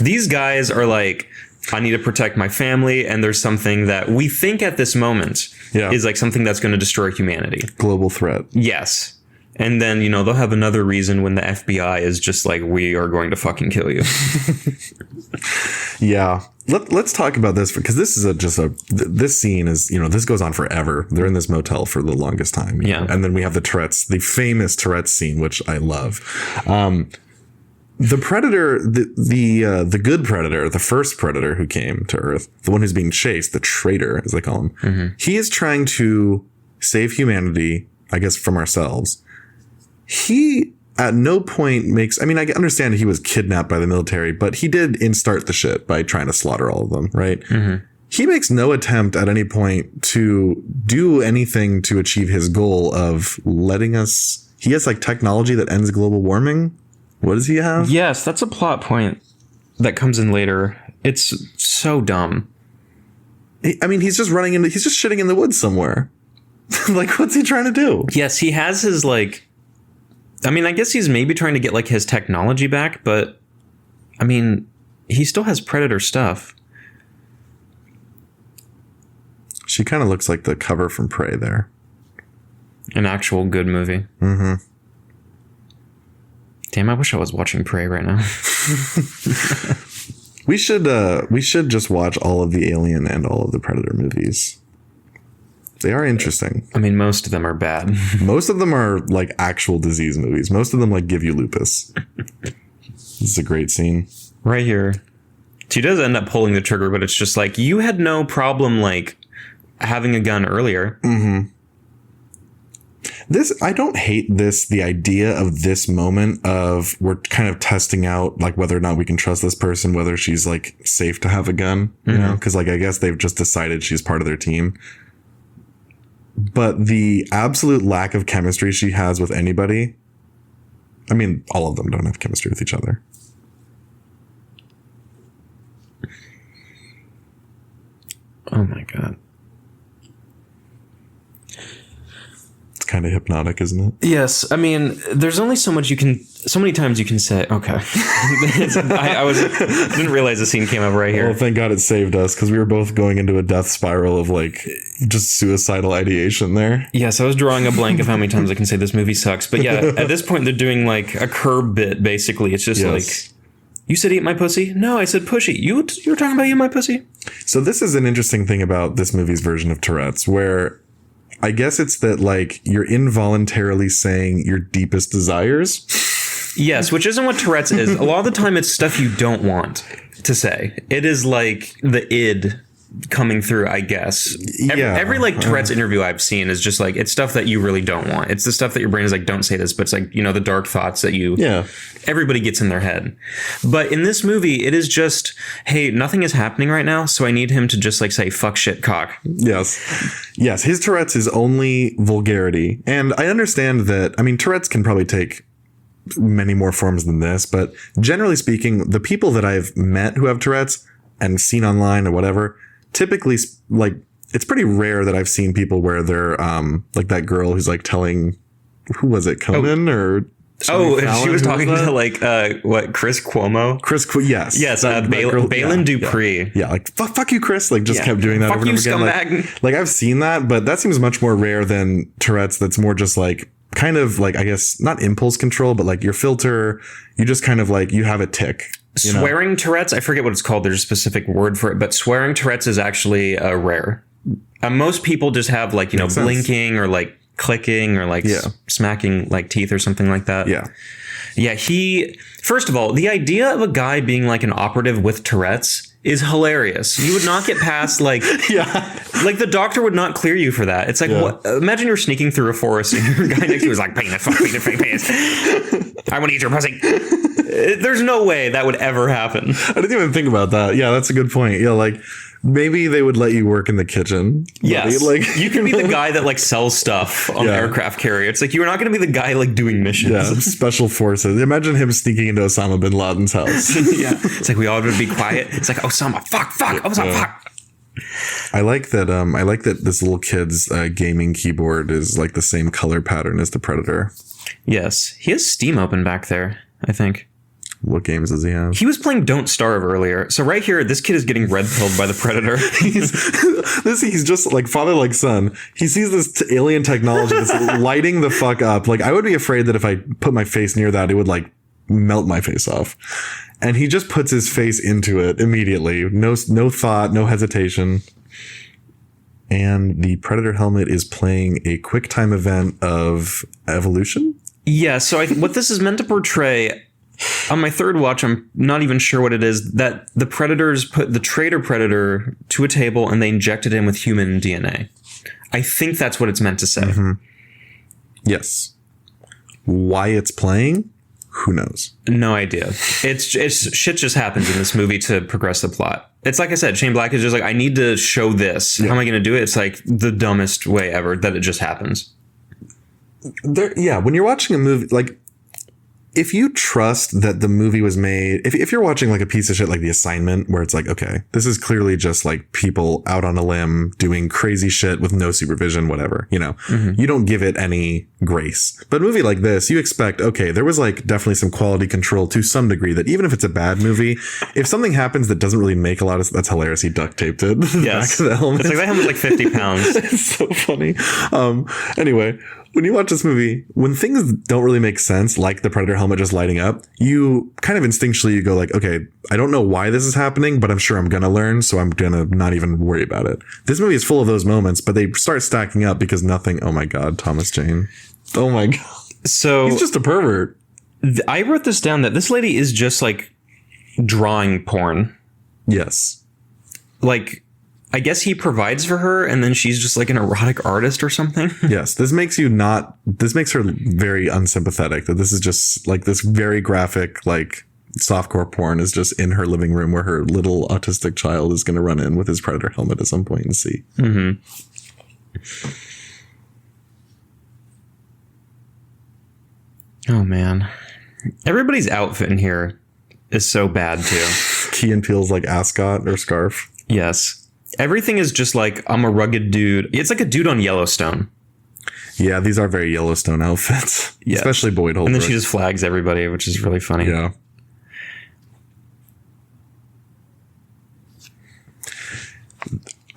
These guys are like, I need to protect my family, and there's something that we think at this moment is like something that's going to destroy humanity. Global threat. Yes. And then, you know, they'll have another reason when the FBI is just like, we are going to fucking kill you. Yeah. Let's talk about this, because this is this scene is, you know, this goes on forever. They're in this motel for the longest time. Yeah. And then we have the famous Tourette's scene, which I love. The Predator, the good Predator, the first Predator who came to Earth, the one who's being chased, the traitor, as they call him, he is trying to save humanity, I guess, from ourselves. He at no point makes, I mean, I understand he was kidnapped by the military, but he did instart the shit by trying to slaughter all of them, right? He makes no attempt at any point to do anything to achieve his goal of letting us, he has like technology that ends global warming. What does he have? Yes, that's a plot point that comes in later. It's so dumb. I mean, he's just shitting in the woods somewhere. Like, what's he trying to do? Yes, he has his like, I mean, I guess he's maybe trying to get like his technology back, but I mean, he still has Predator stuff. She kind of looks like the cover from Prey there. An actual good movie. Damn, I wish I was watching Prey right now. We should just watch all of the Alien and all of the Predator movies. They are interesting. I mean, most of them are bad. Most of them are like actual disease movies. Most of them like give you lupus. This is a great scene. Right here. She does end up pulling the trigger, but it's just like, you had no problem like having a gun earlier. I don't hate the idea of this moment of we're kind of testing out like whether or not we can trust this person, whether she's like safe to have a gun, you know, because like I guess they've just decided she's part of their team. But the absolute lack of chemistry she has with anybody, I mean, all of them don't have chemistry with each other. Oh my God. Kind of hypnotic, isn't it? Yes. I mean, there's only so many times you can say, okay. I didn't realize the scene came up right here. Well, thank God it saved us, because we were both going into a death spiral of like just suicidal ideation there. Yes, I was drawing a blank of how many times I can say this movie sucks. But yeah, at this point, they're doing like a curb bit, basically. It's just like, you said eat my pussy? No, I said pushy. You were talking about eat my pussy? So this is an interesting thing about this movie's version of Tourette's, where I guess it's that like you're involuntarily saying your deepest desires. Yes, which isn't what Tourette's is. A lot of the time it's stuff you don't want to say. It is like the id coming through, I guess. Every like Tourette's interview I've seen is just like, it's stuff that you really don't want. It's the stuff that your brain is like, don't say this, but it's like, you know, the dark thoughts that everybody gets in their head. But in this movie, it is just, hey, nothing is happening right now, so I need him to just like say fuck, shit, cock. Yes. His Tourette's is only vulgarity. And I understand that, I mean, Tourette's can probably take many more forms than this, but generally speaking, the people that I've met who have Tourette's and seen online or whatever, typically, like, it's pretty rare that I've seen people where they're like that girl who's like telling, who was it, Conan or Fallon, she was talking to like Chris Cuomo. Yes, Balin Dupree. Yeah, like fuck you, Chris. Like just kept doing that fuck over and you, over again. Like I've seen that, but that seems much more rare than Tourette's. That's more just like kind of like, I guess, not impulse control, but like your filter. You just kind of like, you have a tick. Swearing Tourette's, I forget what it's called. There's a specific word for it, but swearing Tourette's is actually rare. Most people just have like, you know, blinking or like clicking or like smacking like teeth or something like that. First of all, the idea of a guy being like an operative with Tourette's is hilarious. You would not get past like like the doctor would not clear you for that. It's like, what? Imagine you're sneaking through a forest and your guy next to you is like, penis. I want to eat your pussy. There's no way that would ever happen. I didn't even think about that. Yeah, that's a good point. Yeah, like maybe they would let you work in the kitchen. Yes. Like you can be the guy that like sells stuff on the aircraft carrier. It's like, you're not going to be the guy like doing missions. Yeah, special forces. Imagine him sneaking into Osama bin Laden's house. It's like, we all would be quiet. It's like, Osama, fuck. Osama, fuck. I like that. I like that this little kid's gaming keyboard is like the same color pattern as the Predator. Yes. He has Steam open back there, I think. What games does he have? He was playing Don't Starve earlier. So right here, this kid is getting red-pilled by the Predator. He's just like father like son. He sees this alien technology that's lighting the fuck up. Like, I would be afraid that if I put my face near that, it would like melt my face off. And he just puts his face into it immediately. No thought, no hesitation. And the Predator helmet is playing a quick time event of evolution. Yeah. So what this is meant to portray, on my third watch, I'm not even sure what it is, that the Predators put the traitor Predator to a table and they injected him with human DNA. I think that's what it's meant to say. Mm-hmm. Yes. Why it's playing? Who knows? No idea. It's shit just happens in this movie to progress the plot. It's like I said, Shane Black is just like, I need to show this. How am I going to do it? It's like the dumbest way ever that it just happens. When you're watching a movie, like, if you trust that the movie was made, if you're watching like a piece of shit like The Assignment, where it's like, okay, this is clearly just like people out on a limb doing crazy shit with no supervision, whatever, you know, you don't give it any grace. But a movie like this, you expect, okay, there was like definitely some quality control to some degree, that even if it's a bad movie, if something happens that doesn't really make a lot of, that's hilarious. He duct taped it. Yes. Back of the helmet. It's like that helmet's like 50 pounds. It's so funny. Anyway, when you watch this movie, when things don't really make sense, like the Predator helmet just lighting up, you kind of instinctually you go like, okay, I don't know why this is happening, but I'm sure I'm going to learn. So I'm going to not even worry about it. This movie is full of those moments, but they start stacking up because nothing. Oh my God, Thomas Jane. Oh my God. So he's just a pervert. I wrote this down that this lady is just like drawing porn. Yes. Like, I guess he provides for her and then she's just like an erotic artist or something. Yes. This makes her very unsympathetic, that this is just like this very graphic, like softcore porn is just in her living room where her little autistic child is going to run in with his Predator helmet at some point and see. Mm-hmm. Oh man. Everybody's outfit in here is so bad too. Key and Peele's like ascot or scarf. Yes. Everything is just like, I'm a rugged dude. It's like a dude on Yellowstone. Yeah, these are very Yellowstone outfits. Yes. Especially Boyd Holbrook. And then she just flags everybody, which is really funny. Yeah.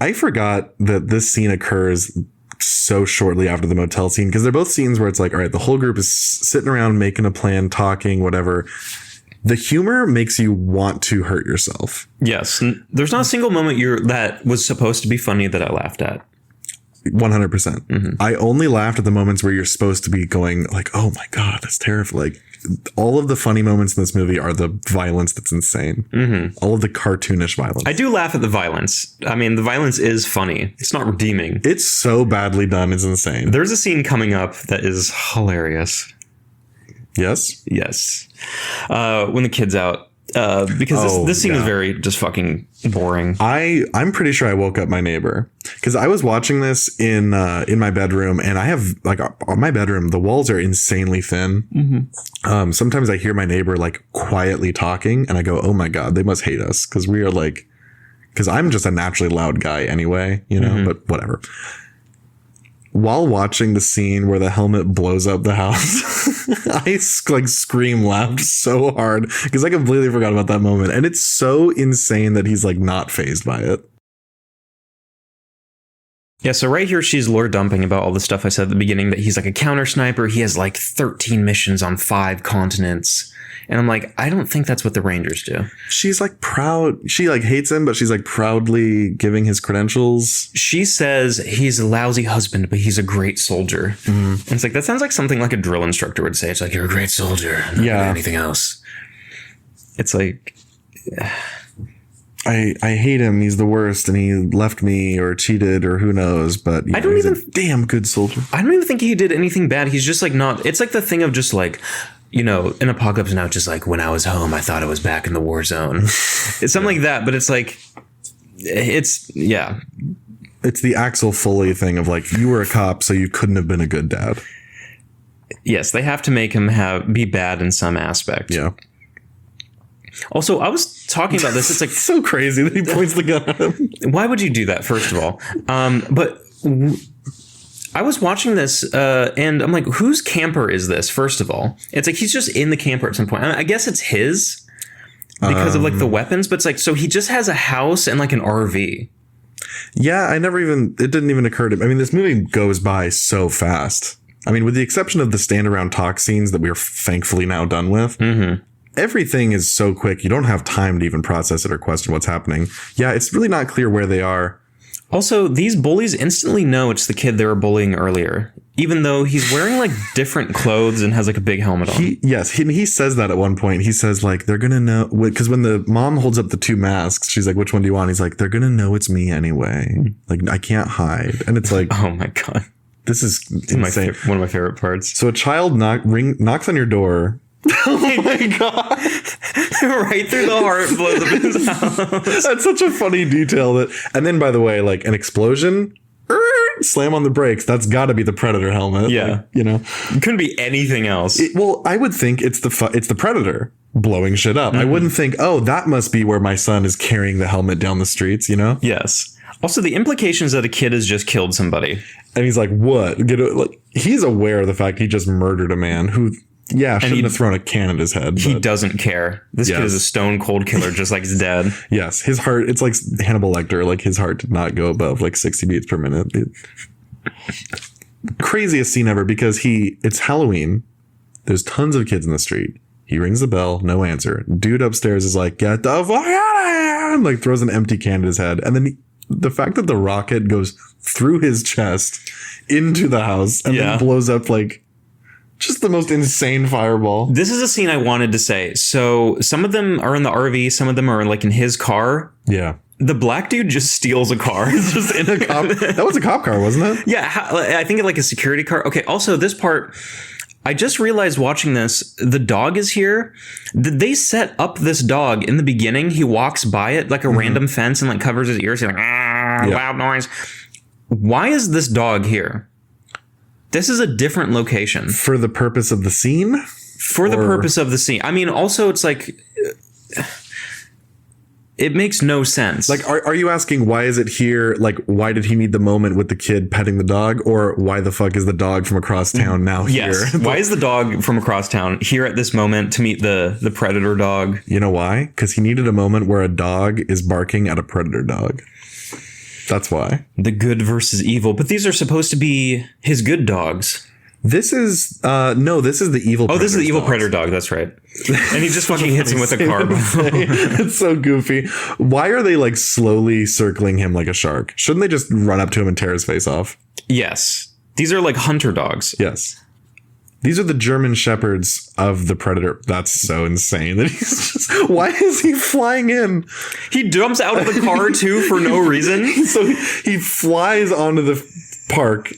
I forgot that this scene occurs so shortly after the motel scene, because they're both scenes where it's like, all right, the whole group is sitting around making a plan, talking, whatever. The humor makes you want to hurt yourself. Yes. There's not a single moment that was supposed to be funny that I laughed at. 100%. Mm-hmm. I only laughed at the moments where you're supposed to be going like, oh my God, that's terrible. Like, all of the funny moments in this movie are the violence that's insane. All of the cartoonish violence. I do laugh at the violence. I mean, the violence is funny. It's not redeeming. It's so badly done. It's insane. There's a scene coming up that is hilarious. Yes? Yes. When the kid's out. Because this scene is very just fucking boring. I'm pretty sure I woke up my neighbor because I was watching this in my bedroom, and I have like on my bedroom, the walls are insanely thin. Sometimes I hear my neighbor like quietly talking and I go, oh my God, they must hate us. Cause we are like, cause I'm just a naturally loud guy anyway, you know, but whatever. While watching the scene where the helmet blows up the house, I like scream laughed so hard because I completely forgot about that moment. And it's so insane that he's like not fazed by it. Yeah, so right here, she's lore dumping about all the stuff I said at the beginning, that he's like a counter sniper. He has like 13 missions on 5 continents. And I'm like, I don't think that's what the Rangers do. She's like proud. She like hates him, but she's like proudly giving his credentials. She says he's a lousy husband, but he's a great soldier. And it's like, that sounds like something like a drill instructor would say. It's like, you're a great soldier. Not anything else. It's like... I hate him. He's the worst, and he left me or cheated or who knows. But I don't even a damn good soldier. I don't even think he did anything bad. He's just like not. It's like the thing of just like, you know, in Apocalypse Now, just like when I was home, I thought I was back in the war zone. It's something like that. But it's like, it's It's the Axel Foley thing of like, you were a cop, so you couldn't have been a good dad. Yes, they have to make him be bad in some aspect. Yeah. Also, I was talking about this. It's like so crazy that he points the gun at him. Why would you do that, first of all? But I was watching this and I'm like, whose camper is this, first of all? It's like he's just in the camper at some point. I guess it's his because of like the weapons. But it's like, so he just has a house and like an RV. Yeah, it didn't even occur to me. I mean, this movie goes by so fast. I mean, with the exception of the stand around talk scenes that we are thankfully now done with. Everything is so quick. You don't have time to even process it or question what's happening. Yeah, it's really not clear where they are. Also, these bullies instantly know it's the kid they were bullying earlier, even though he's wearing like different clothes and has like a big helmet on. He says that at one point. He says like, they're going to know, because when the mom holds up the 2 masks, she's like, which one do you want? He's like, they're going to know it's me anyway. Like, I can't hide. And it's like, oh my God. This is insane. One of my favorite parts. So a child knocks on your door. Oh my God. Right through the heart, blows up his house. That's such a funny detail. And then, by the way, like an explosion, slam on the brakes. That's got to be the Predator helmet. Yeah. Like, you know, it couldn't be anything else. Well, I would think it's the Predator blowing shit up. I wouldn't think, oh, that must be where my son is carrying the helmet down the streets, you know? Yes. Also, the implications that a kid has just killed somebody. And he's like, what? He's aware of the fact he just murdered a man who... Yeah, shouldn't have thrown a can at his head. He doesn't care. This kid is a stone cold killer, just like his dad. Yes, his heart, it's like Hannibal Lecter, like his heart did not go above like 60 beats per minute. Craziest scene ever because it's Halloween. There's tons of kids in the street. He rings the bell, no answer. Dude upstairs is like, get the fuck out of here! And like throws an empty can at his head. And then the fact that the rocket goes through his chest into the house and then blows up like... Just the most insane fireball. This is a scene I wanted to say. So some of them are in the RV. Some of them are like in his car. Yeah. The black dude just steals a car. He's just in a cop. That was a cop car, wasn't it? Yeah. I think like a security car. Okay. Also, this part, I just realized watching this, the dog is here. They set up this dog in the beginning. He walks by it like a random fence and like covers his ears. He's like, loud noise. Why is this dog here? This is a different location. For the purpose of the scene? For the purpose of the scene. I mean, also, it's like... It makes no sense. Like, are you asking why is it here? Like, why did he need the moment with the kid petting the dog? Or why the fuck is the dog from across town now here? Yes. Why is the dog from across town here at this moment to meet the predator dog? You know why? Because he needed a moment where a dog is barking at a predator dog. That's why. The good versus evil. But these are supposed to be his good dogs. This is this is the evil. Oh, this is the evil predator dog. That's right. And he just fucking hits him with a car. It's so goofy. Why are they like slowly circling him like a shark? Shouldn't they just run up to him and tear his face off? Yes. These are like hunter dogs. Yes. These are the German shepherds of the Predator. That's so insane that he's just... Why is he flying in? He jumps out of the car, too, for no reason. So he flies onto the park.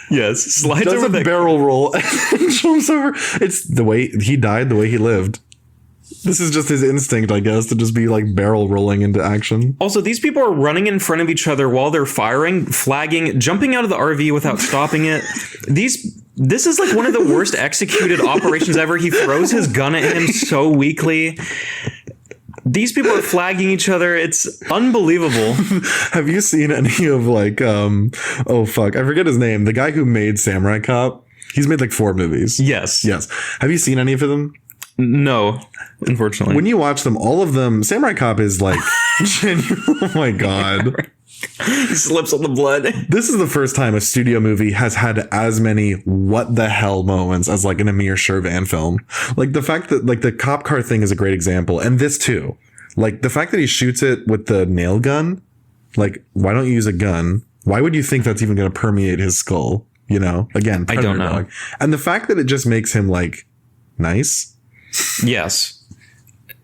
Yes. Slides does over a barrel roll and jumps over. It's the way he died, the way he lived. This is just his instinct, I guess, to just be like barrel rolling into action. Also, these people are running in front of each other while they're firing, flagging, jumping out of the RV without stopping it. This is like one of the worst executed operations ever. He throws his gun at him so weakly. These people are flagging each other. It's unbelievable. Have you seen any of like, oh fuck, I forget his name. The guy who made Samurai Cop. He's made like 4 movies. Yes. Have you seen any of them? No, unfortunately. When you watch them, all of them, Samurai Cop is like, oh my God. He slips on the blood. This is the first time a studio movie has had as many what the hell moments as like an Amir Shervan film. Like the fact that like the cop car thing is a great example. And this too, like the fact that he shoots it with the nail gun, like why don't you use a gun? Why would you think that's even going to permeate his skull? You know, again, I don't know. Dog. And the fact that it just makes him like nice. Yes.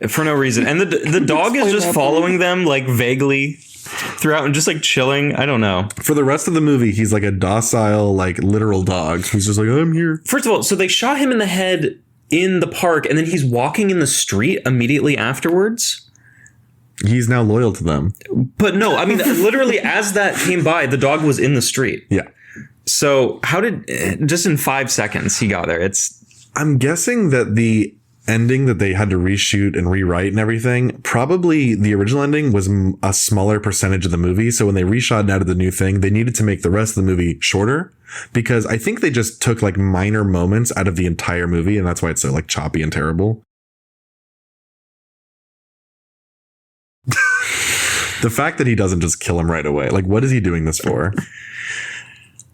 For no reason. And the dog is just following them like vaguely throughout and just like chilling. I don't know. For the rest of the movie, he's like a docile, like literal dog. He's just like, I'm here. First of all, so they shot him in the head in the park and then he's walking in the street immediately afterwards. He's now loyal to them. But no, I mean, literally as that came by, the dog was in the street. Yeah. So how did just in 5 seconds he got there? I'm guessing that the ending that they had to reshoot and rewrite and everything, probably the original ending was a smaller percentage of the movie. So when they reshot and added the new thing, they needed to make the rest of the movie shorter because I think they just took like minor moments out of the entire movie. And that's why it's so like choppy and terrible. The fact that he doesn't just kill him right away. Like, what is he doing this for?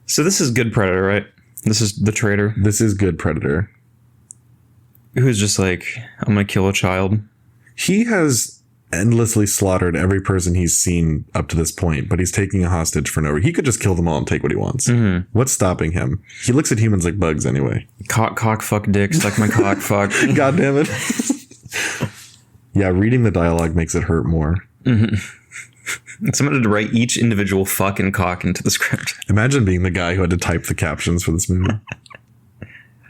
So this is good Predator, right? This is the traitor. This is good Predator. Who's just like, I'm going to kill a child. He has endlessly slaughtered every person he's seen up to this point, but he's taking a hostage for no reason. He could just kill them all and take what he wants. Mm-hmm. What's stopping him? He looks at humans like bugs anyway. Cock, fuck, dick, suck my cock, fuck. God damn it. Yeah, reading the dialogue makes it hurt more. Mm-hmm. Someone had to write each individual fuck and cock into the script. Imagine being the guy who had to type the captions for this movie.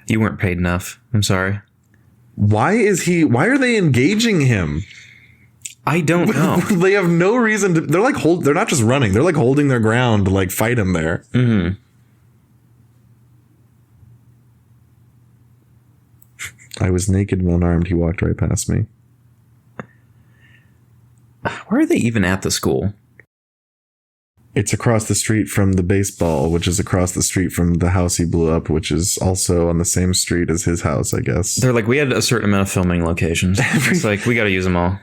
You weren't paid enough. I'm sorry. Why are they engaging him? I don't know. They have no reason to. They're like they're not just running. They're like holding their ground to like fight him there. Mm-hmm. I was naked and unarmed. He walked right past me. Where are they even at the school? It's across the street from the baseball, which is across the street from the house he blew up, which is also on the same street as his house, I guess. They're like, we had a certain amount of filming locations. It's like, we got to use them all.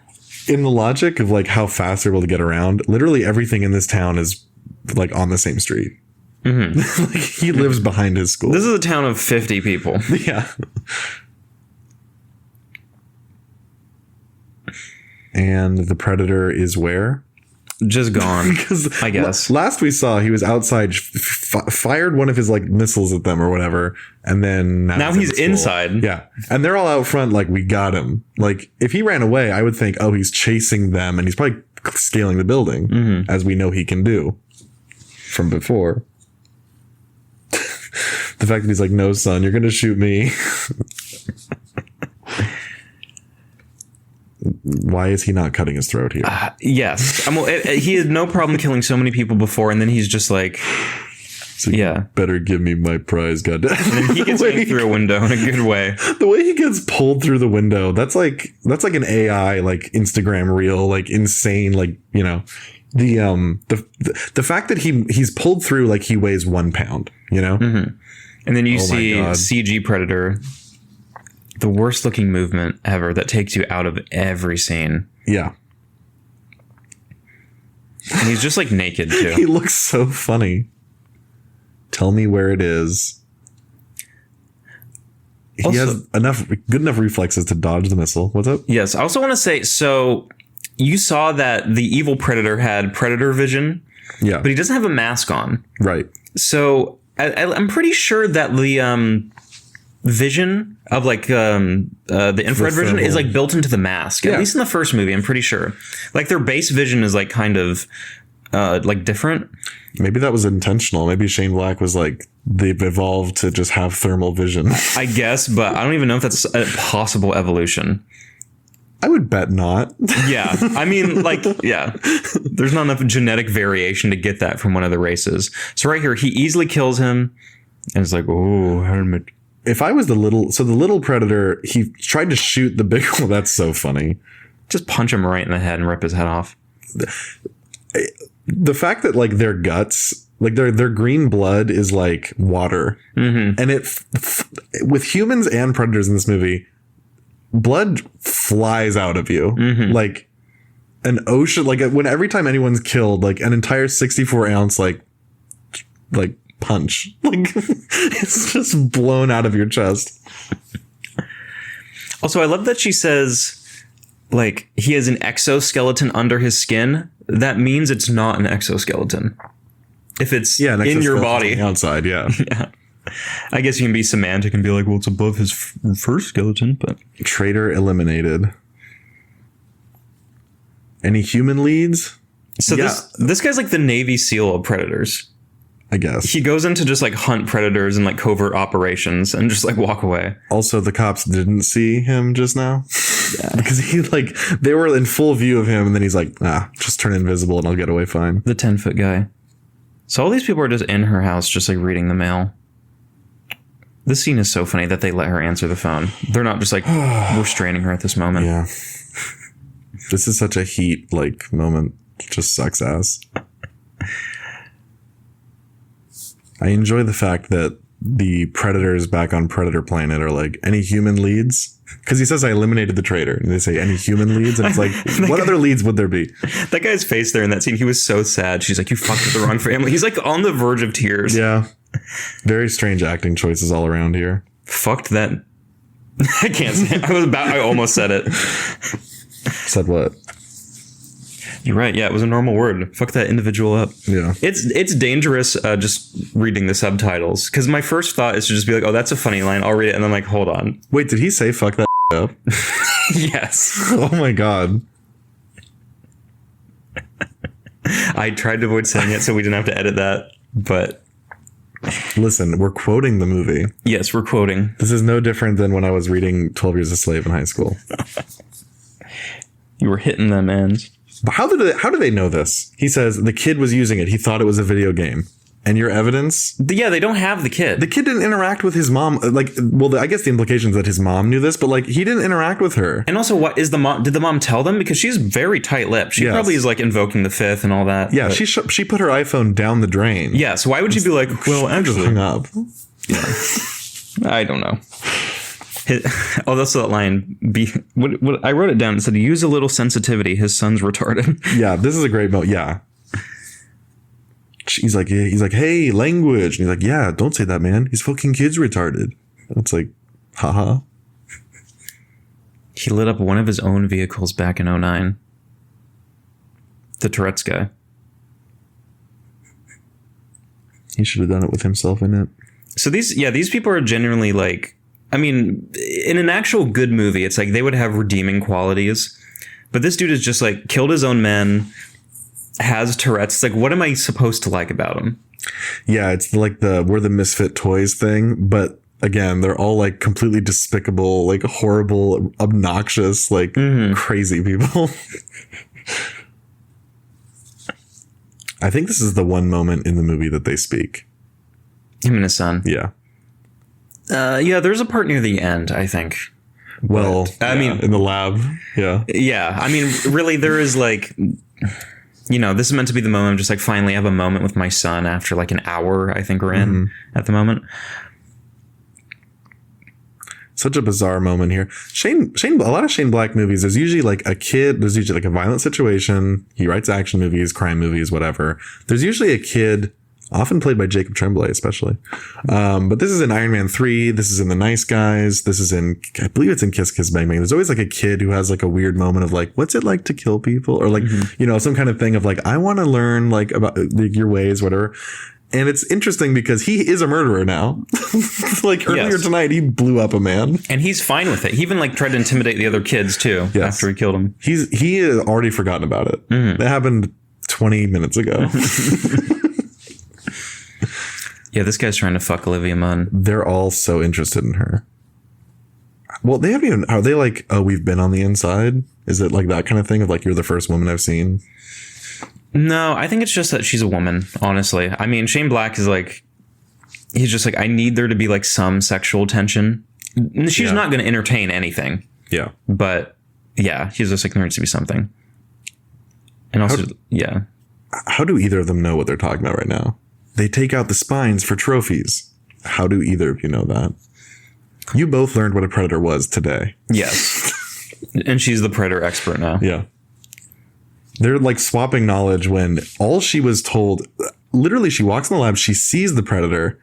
In the logic of like how fast they're able to get around, literally everything in this town is like on the same street. Mm-hmm. Like he lives behind his school. This is a town of 50 people. Yeah. And the Predator is where? Just gone, I guess. Last we saw, he was outside, fired one of his like missiles at them or whatever, and then now he's inside. Yeah, and they're all out front like, we got him. Like if he ran away, I would think, oh, he's chasing them, and he's probably scaling the building, as we know he can do from before. The fact that he's like, no, son, you're gonna shoot me. Why is he not cutting his throat here? Yes. He had no problem killing so many people before, and then he's just like, so yeah, better give me my prize, goddamn. And then he gets hit through a window in a good way. The way he gets pulled through the window, that's like an AI, like Instagram reel, like insane, like, you know, the fact that he's pulled through like he weighs 1 pound, you know? Mm-hmm. And then you see CG Predator, the worst looking movement ever that takes you out of every scene. Yeah. And he's just like naked too. He looks so funny. Tell me where it is. He has good enough reflexes to dodge the missile. What's up? Yes. I also want to say, so you saw that the evil Predator had predator vision. Yeah. But he doesn't have a mask on. Right. So I'm pretty sure that vision of like the infrared vision is like built into the mask. At least in the first movie, I'm pretty sure. Like their base vision is like kind of like different. Maybe that was intentional. Maybe Shane Black was like, they've evolved to just have thermal vision. I guess, but I don't even know if that's a possible evolution. I would bet not. Yeah. I mean, like, yeah, there's not enough genetic variation to get that from one of the races. So right here, he easily kills him. And it's like, oh, hermit. If I was the little predator, he tried to shoot the big one. That's so funny. Just punch him right in the head and rip his head off. The fact that like their guts, like their green blood is like water. Mm-hmm. And with humans and predators in this movie, blood flies out of you. Mm-hmm. Like an ocean, like when every time anyone's killed, like an entire 64 ounce, like punch, like it's just blown out of your chest. Also, I love that she says like he has an exoskeleton under his skin. That means it's not an exoskeleton. If it's in your body. Outside, yeah. Yeah. I guess you can be semantic and be like, well, it's above his first skeleton, but... Traitor eliminated. Any human leads? So this guy's like the Navy SEAL of predators. I guess. He goes into just like hunt predators and like covert operations and just like walk away. Also, the cops didn't see him just now. Yeah. Because they were in full view of him and then he's like, just turn invisible and I'll get away fine. The 10-foot guy. So all these people are just in her house just like reading the mail. This scene is so funny that they let her answer the phone. They're not just like restraining her at this moment. Yeah. This is such a heat like moment. It just sucks ass. I enjoy the fact that the predators back on Predator Planet are like, any human leads? Because he says, I eliminated the traitor. And they say, any human leads? And it's like, what other leads would there be? That guy's face there in that scene, he was so sad. She's like, you fucked with the wrong family. He's like on the verge of tears. Yeah. Very strange acting choices all around here. Fucked that. I can't say it. I almost said it. Said what? You're right. Yeah, it was a normal word. Fuck that individual up. Yeah. It's dangerous just reading the subtitles. Because my first thought is to just be like, oh, that's a funny line. I'll read it. And then I'm like, hold on. Wait, did he say fuck that up? Yes. Oh my God. I tried to avoid saying it so we didn't have to edit that. But... Listen, we're quoting the movie. Yes, we're quoting. This is no different than when I was reading 12 Years a Slave in high school. You were hitting them ends. But how do they know this? He says the kid was using it. He thought it was a video game. And your evidence? Yeah, they don't have the kid. The kid didn't interact with his mom. Like, well, I guess the implication is that his mom knew this, but like he didn't interact with her. And also, what is the mom? Did the mom tell them? Because she's very tight-lipped. She probably is like invoking the fifth and all that. Yeah, but she put her iPhone down the drain. Yeah, so why would she be like, well, actually, hung up? Yeah, I don't know. That's that line. What I wrote it down. It said, "Use a little sensitivity. His son's retarded." Yeah, this is a great moment. Yeah. He's like, hey, language. And he's like, yeah, don't say that, man. His fucking kid's retarded. And it's like, haha. He lit up one of his own vehicles back in 2009. The Tourette's guy. He should have done it with himself in it. So these people are genuinely like, I mean, in an actual good movie, it's like they would have redeeming qualities. But this dude is just like killed his own men, has Tourette's. It's like, what am I supposed to like about him? Yeah, it's like we're the misfit toys thing. But again, they're all like completely despicable, like horrible, obnoxious, like crazy people. I think this is the one moment in the movie that they speak. Him and his son. Yeah. Yeah, there's a part near the end, I think. Well, I mean, in the lab. Yeah. Yeah. I mean, really, there is like, you know, this is meant to be the moment. I'm just like, finally have a moment with my son after like an hour, I think we're in at the moment. Such a bizarre moment here. Shane, a lot of Shane Black movies, there's usually like a kid, there's usually like a violent situation. He writes action movies, crime movies, whatever. There's usually a kid, often played by Jacob Tremblay, especially. But this is in Iron Man 3. This is in The Nice Guys. This is in, I believe it's in Kiss Kiss Bang Bang. There's always like a kid who has like a weird moment of like, what's it like to kill people? Or like, you know, some kind of thing of like, I want to learn like about your ways, whatever. And it's interesting because he is a murderer now. Like earlier tonight, he blew up a man. And he's fine with it. He even like tried to intimidate the other kids too after he killed him. He has already forgotten about it. That happened 20 minutes ago. Yeah, this guy's trying to fuck Olivia Munn. They're all so interested in her. Well, they haven't even, are they like, oh, we've been on the inside? Is it like that kind of thing of like, you're the first woman I've seen? No, I think it's just that she's a woman, honestly. I mean, Shane Black is like, he's just like, I need there to be like some sexual tension. She's not going to entertain anything. Yeah. But yeah, he's just like, there needs to be something. And also, How do either of them know what they're talking about right now? They take out the spines for trophies. How do either of you know that? You both learned what a predator was today. Yes. And she's the predator expert now. Yeah. They're like swapping knowledge when all she was told, literally she walks in the lab, she sees the predator.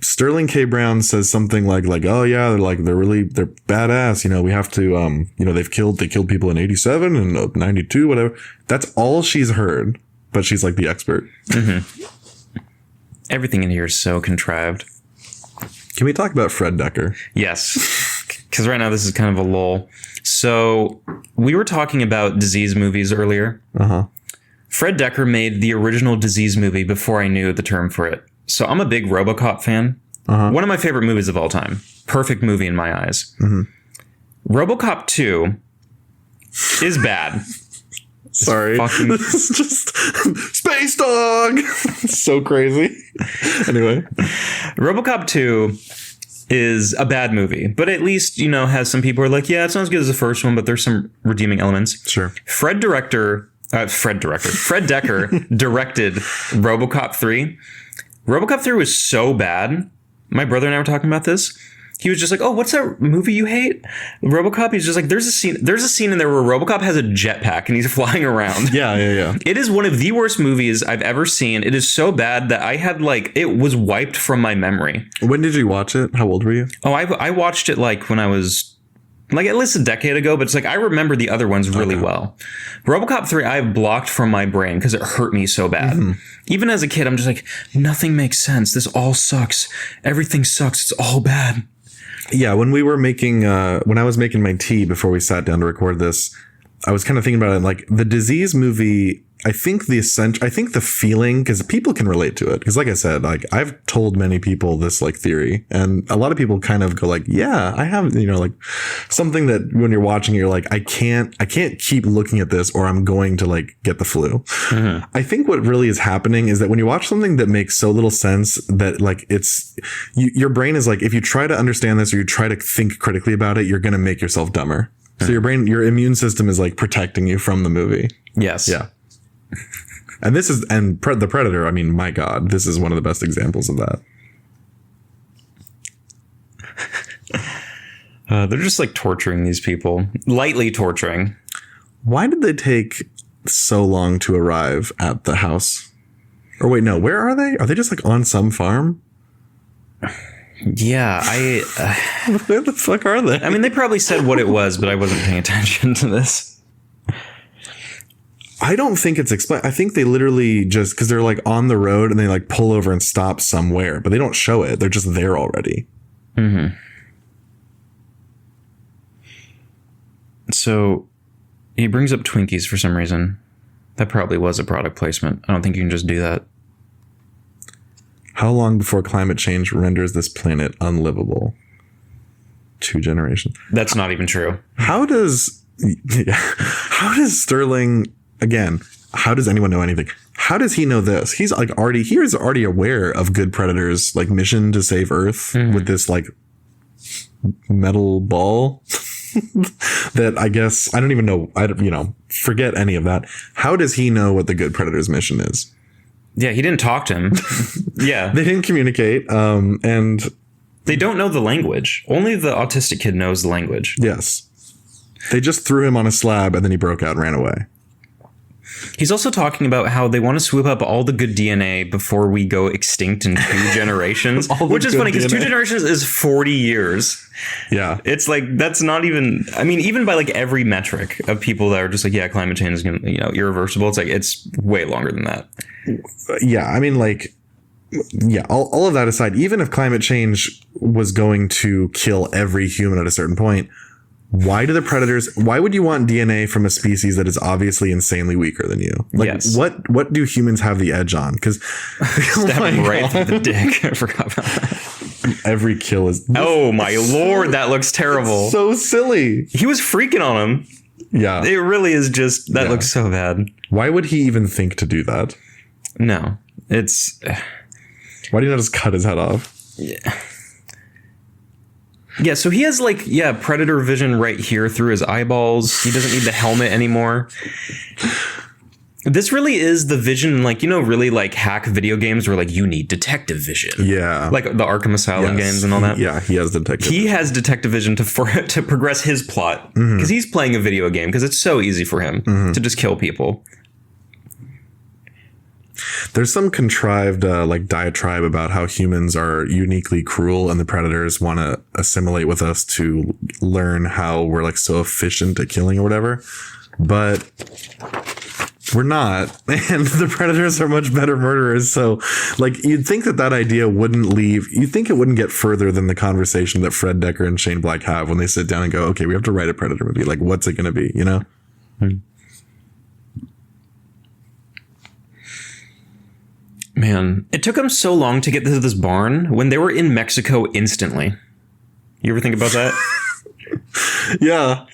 Sterling K. Brown says something like, oh yeah, they're badass. You know, we have to, they killed people in 87 and 92, whatever. That's all she's heard, but she's like the expert. Mm-hmm. Everything in here is so contrived. Can we talk about Fred Decker? Yes. Because right now this is kind of a lull. So we were talking about disease movies earlier. Uh-huh. Fred Decker made the original disease movie before I knew the term for it. So I'm a big RoboCop fan. Uh-huh. One of my favorite movies of all time. Perfect movie in my eyes. Mm-hmm. RoboCop 2 is bad. Sorry. This is just Space Dog. So crazy. Anyway. RoboCop 2 is a bad movie, but at least, has some people who are like, yeah, it's not as good as the first one, but there's some redeeming elements. Sure. Fred Decker directed RoboCop 3. RoboCop 3 was so bad. My brother and I were talking about this. He was just like, oh, what's that movie you hate? RoboCop. He's just like, there's a scene in there where RoboCop has a jetpack and he's flying around. Yeah. It is one of the worst movies I've ever seen. It is so bad that I had it was wiped from my memory. When did you watch it? How old were you? Oh, I watched it when I was at least a decade ago, but it's I remember the other ones really well. RoboCop 3, I have blocked from my brain because it hurt me so bad. Mm-hmm. Even as a kid, I'm just like, nothing makes sense. This all sucks. Everything sucks. It's all bad. Yeah, when we were making, when I was making my tea before we sat down to record this, I was kind of thinking about it. Like the disease movie, I think the feeling, because people can relate to it. Because like I said, I've told many people this theory, and a lot of people kind of go yeah, I have, something that when you're watching it, you're like, I can't keep looking at this or I'm going to get the flu. Mm-hmm. I think what really is happening is that when you watch something that makes so little sense that your brain is if you try to understand this or you try to think critically about it, you're going to make yourself dumber. So your immune system is protecting you from the movie. Yes. Yeah. And the Predator, I mean, my God, this is one of the best examples of that. They're just torturing these people, lightly torturing. Why did they take so long to arrive at the house? Or wait, no, where are they? Are they just on some farm? Yeah, where the fuck are they? I mean, they probably said what it was, but I wasn't paying attention to this. I don't think it's explained. I think they literally just, because they're on the road and they pull over and stop somewhere, but they don't show it. They're just there already. Mm-hmm. So he brings up Twinkies for some reason. That probably was a product placement. I don't think you can just do that. How long before climate change renders this planet unlivable? 2 generations. That's not even true. How does Sterling, again, how does anyone know anything? How does he know this? He's already aware of Good Predator's mission to save Earth with this metal ball that I guess, I don't even know. Forget any of that. How does he know what the Good Predator's mission is? Yeah, he didn't talk to him. Yeah. They didn't communicate. And they don't know the language. Only the autistic kid knows the language. Yes. They just threw him on a slab and then he broke out and ran away. He's also talking about how they want to swoop up all the good DNA before we go extinct in 2 generations, which is funny because 2 generations is 40 years. Yeah. It's that's not even, I mean, even by every metric of people that are just yeah, climate change is going to, irreversible. It's it's way longer than that. Yeah. I mean, yeah, all of that aside, even if climate change was going to kill every human at a certain point, why would you want DNA from a species that is obviously insanely weaker than you? Like, yes. What do humans have the edge on? Because stabbing right through the dick. I forgot about that. Every kill is... Oh my lord, that looks terrible. So silly. He was freaking on him. Yeah. It really is just... That looks so bad. Why would he even think to do that? No. It's... Why do you not just cut his head off? Yeah, so he has like, predator vision right here through his eyeballs. He doesn't need the helmet anymore. This really is the vision, like, really like hack video games where like you need detective vision. Yeah. Like the Arkham Asylum games and all that. Yeah, he has detective vision. He has detective vision to progress his plot because he's playing a video game because it's so easy for him to just kill people. There's some contrived like diatribe about how humans are uniquely cruel and the predators want to assimilate with us to learn how we're like so efficient at killing or whatever. But we're not. And the predators are much better murderers. So like you'd think that idea wouldn't leave. You'd think it wouldn't get further than the conversation that Fred Dekker and Shane Black have when they sit down and go, okay, we have to write a Predator movie. Like, what's it going to be? You know? Man, it took them so long to get to this barn when they were in Mexico instantly. You ever think about that? Yeah.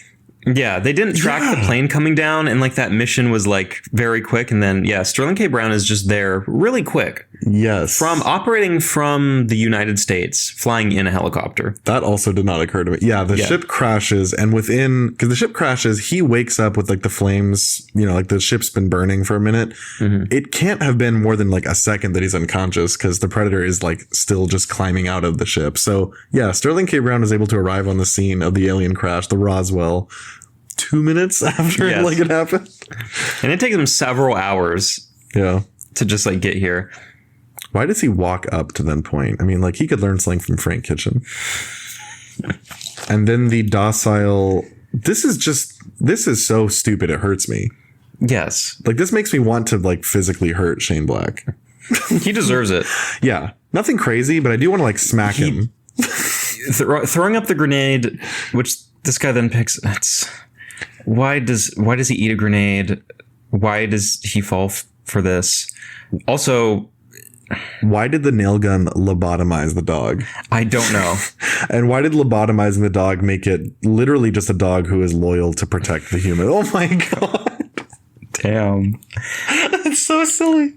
Yeah, they didn't track the plane coming down, and like that mission was like very quick. And then, Sterling K. Brown is just there really quick. Yes. From operating from the United States, flying in a helicopter. That also did not occur to me. Yeah, the ship crashes, and because the ship crashes, he wakes up with like the flames, like the ship's been burning for a minute. It can't have been more than like a second that he's unconscious because the predator is like still just climbing out of the ship. So yeah, Sterling K. Brown is able to arrive on the scene of the alien crash, the Roswell, 2 minutes after it happened. And it takes him several hours to just like get here. Why does he walk up to that point? I mean, like he could learn something from Frank Kitchen. And then the docile, this is so stupid. It hurts me. Yes. Like this makes me want to like physically hurt Shane Black. He deserves it. Yeah. Nothing crazy, but I do want to like smack him. Throwing up the grenade, which this guy then picks. Why does he eat a grenade? Why does he fall for this? Also, why did the nail gun lobotomize the dog? I don't know. And why did lobotomizing the dog make it literally just a dog who is loyal to protect the human? Oh my God. Damn. That's so silly.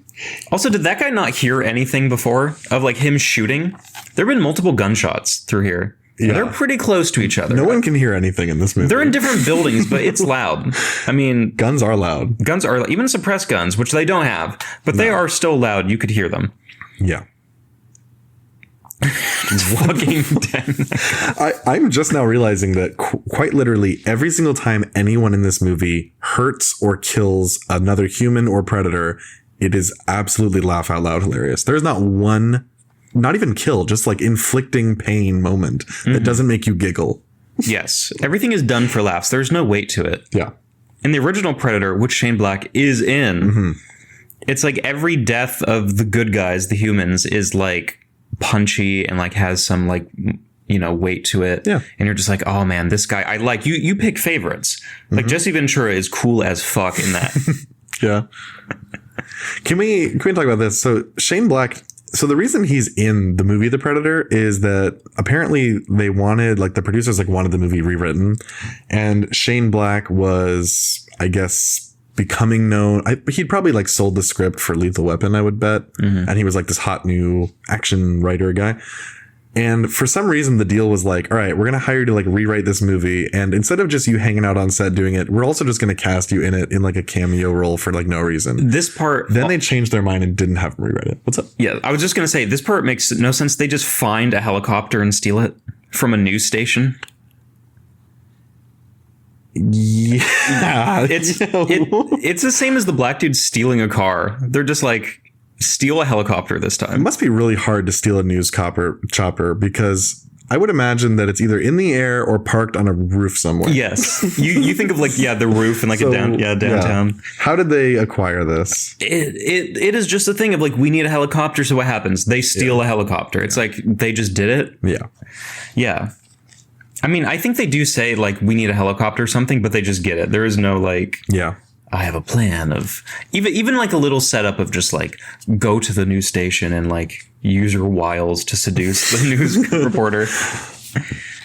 Also, did that guy not hear anything before of like him shooting? There have been multiple gunshots through here. Yeah. They're pretty close to each other. No one can hear anything in this movie. They're in different buildings, but it's loud. I mean... Guns are loud. Guns are... Even suppressed guns, which they don't have. But they are still loud. You could hear them. Yeah. Walking Dead. I'm just now realizing that quite literally every single time anyone in this movie hurts or kills another human or predator, it is absolutely laugh out loud hilarious. There's not one... Not even kill, just like inflicting pain moment that doesn't make you giggle. Yes. Everything is done for laughs. There's no weight to it. Yeah. In the original Predator, which Shane Black is in, it's like every death of the good guys, the humans, is like punchy and like has some like, weight to it. Yeah. And you're just like, oh man, this guy, I like you. You pick favorites. Like Jesse Ventura is cool as fuck in that. Yeah. Can we talk about this? So Shane Black... So the reason he's in the movie The Predator is that apparently they wanted, like the producers like wanted the movie rewritten, and Shane Black was, I guess, becoming known. He'd probably like sold the script for Lethal Weapon, I would bet. And he was like this hot new action writer guy. And for some reason, the deal was like, all right, we're going to hire you to like rewrite this movie. And instead of just you hanging out on set doing it, we're also just going to cast you in it in like a cameo role for like no reason. This part. Then they changed their mind and didn't have him rewrite it. What's up? Yeah, I was just going to say this part makes no sense. They just find a helicopter and steal it from a news station. Yeah. It's the same as the black dude stealing a car. They're just like, steal a helicopter this time. It must be really hard to steal a news chopper because I would imagine that it's either in the air or parked on a roof somewhere. Yes. You think of like, the roof and like downtown. Yeah. How did they acquire this? It is just a thing of like, we need a helicopter. So what happens? They steal a helicopter. It's like, they just did it. Yeah. Yeah. I mean, I think they do say like, we need a helicopter or something, but they just get it. There is no like, I have a plan of even like a little setup of just like go to the news station and like use your wiles to seduce the news reporter.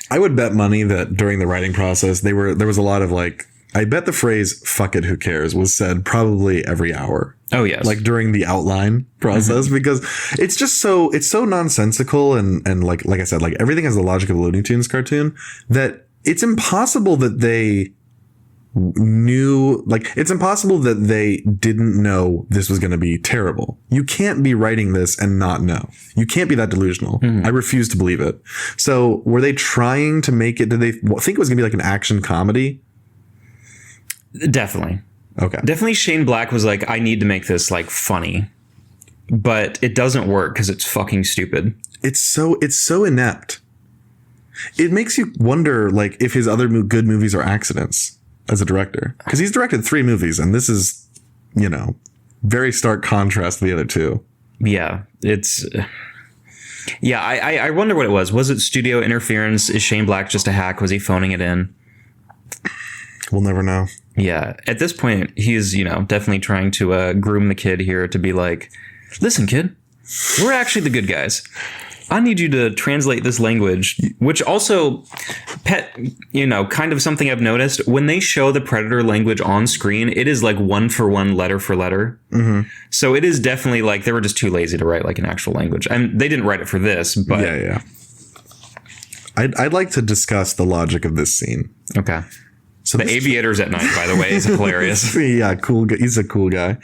I would bet money that during the writing process, there was a lot of like, I bet the phrase "fuck it, who cares" was said probably every hour. Oh yes, like during the outline process, because it's just so nonsensical and like I said, like everything has the logic of a Looney Tunes cartoon that it's impossible that they knew, like it's impossible that they didn't know this was going to be terrible. You can't be writing this and not know. You can't be that delusional. I refuse to believe it. So were they trying to make it, did they think it was gonna be like an action comedy? Definitely. Okay. Definitely Shane Black was like, I need to make this like funny, but it doesn't work because it's fucking stupid. It's so inept. It makes you wonder like if his other good movies are accidents as a director, because he's directed 3 movies and this is, very stark contrast to the other 2. Yeah, I wonder what it was. Was it studio interference? Is Shane Black just a hack? Was he phoning it in? We'll never know. Yeah, at this point, he's, definitely trying to groom the kid here to be like, listen, kid, we're actually the good guys. I need you to translate this language, which also, kind of something I've noticed. When they show the Predator language on screen, it is like 1-for-1, letter for letter. Mm-hmm. So it is definitely like they were just too lazy to write like an actual language. And they didn't write it for this, but... Yeah. I'd like to discuss the logic of this scene. Okay. So the aviators at night, by the way, is hilarious. Yeah, cool. He's a cool guy.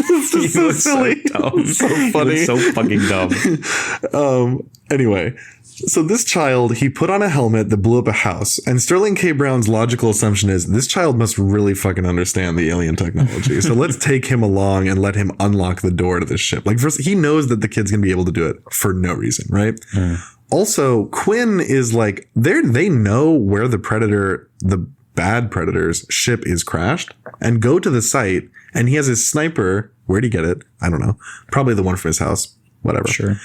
This is so silly. So dumb. So funny. So fucking dumb. Anyway, so this child, he put on a helmet that blew up a house. And Sterling K. Brown's logical assumption is this child must really fucking understand the alien technology. So let's take him along and let him unlock the door to this ship. Like first, he knows that the kid's going to be able to do it for no reason, right? Also, Quinn is like, they know where the bad Predator's ship is crashed and go to the site. And he has his sniper. Where'd he get it? I don't know. Probably the one from his house. Whatever. Sure.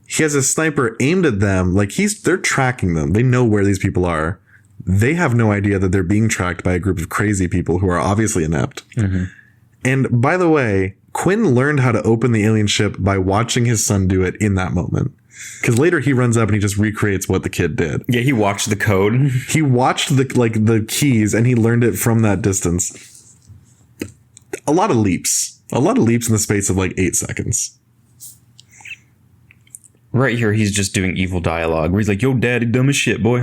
He has a sniper aimed at them. Like they're tracking them. They know where these people are. They have no idea that they're being tracked by a group of crazy people who are obviously inept. Mm-hmm. And by the way, Quinn learned how to open the alien ship by watching his son do it in that moment. Because later he runs up and he just recreates what the kid did. Yeah, he watched the code. He watched the keys and he learned it from that distance. A lot of leaps in the space of like 8 seconds. Right here, he's just doing evil dialogue where he's like, yo, daddy, dumb as shit, boy.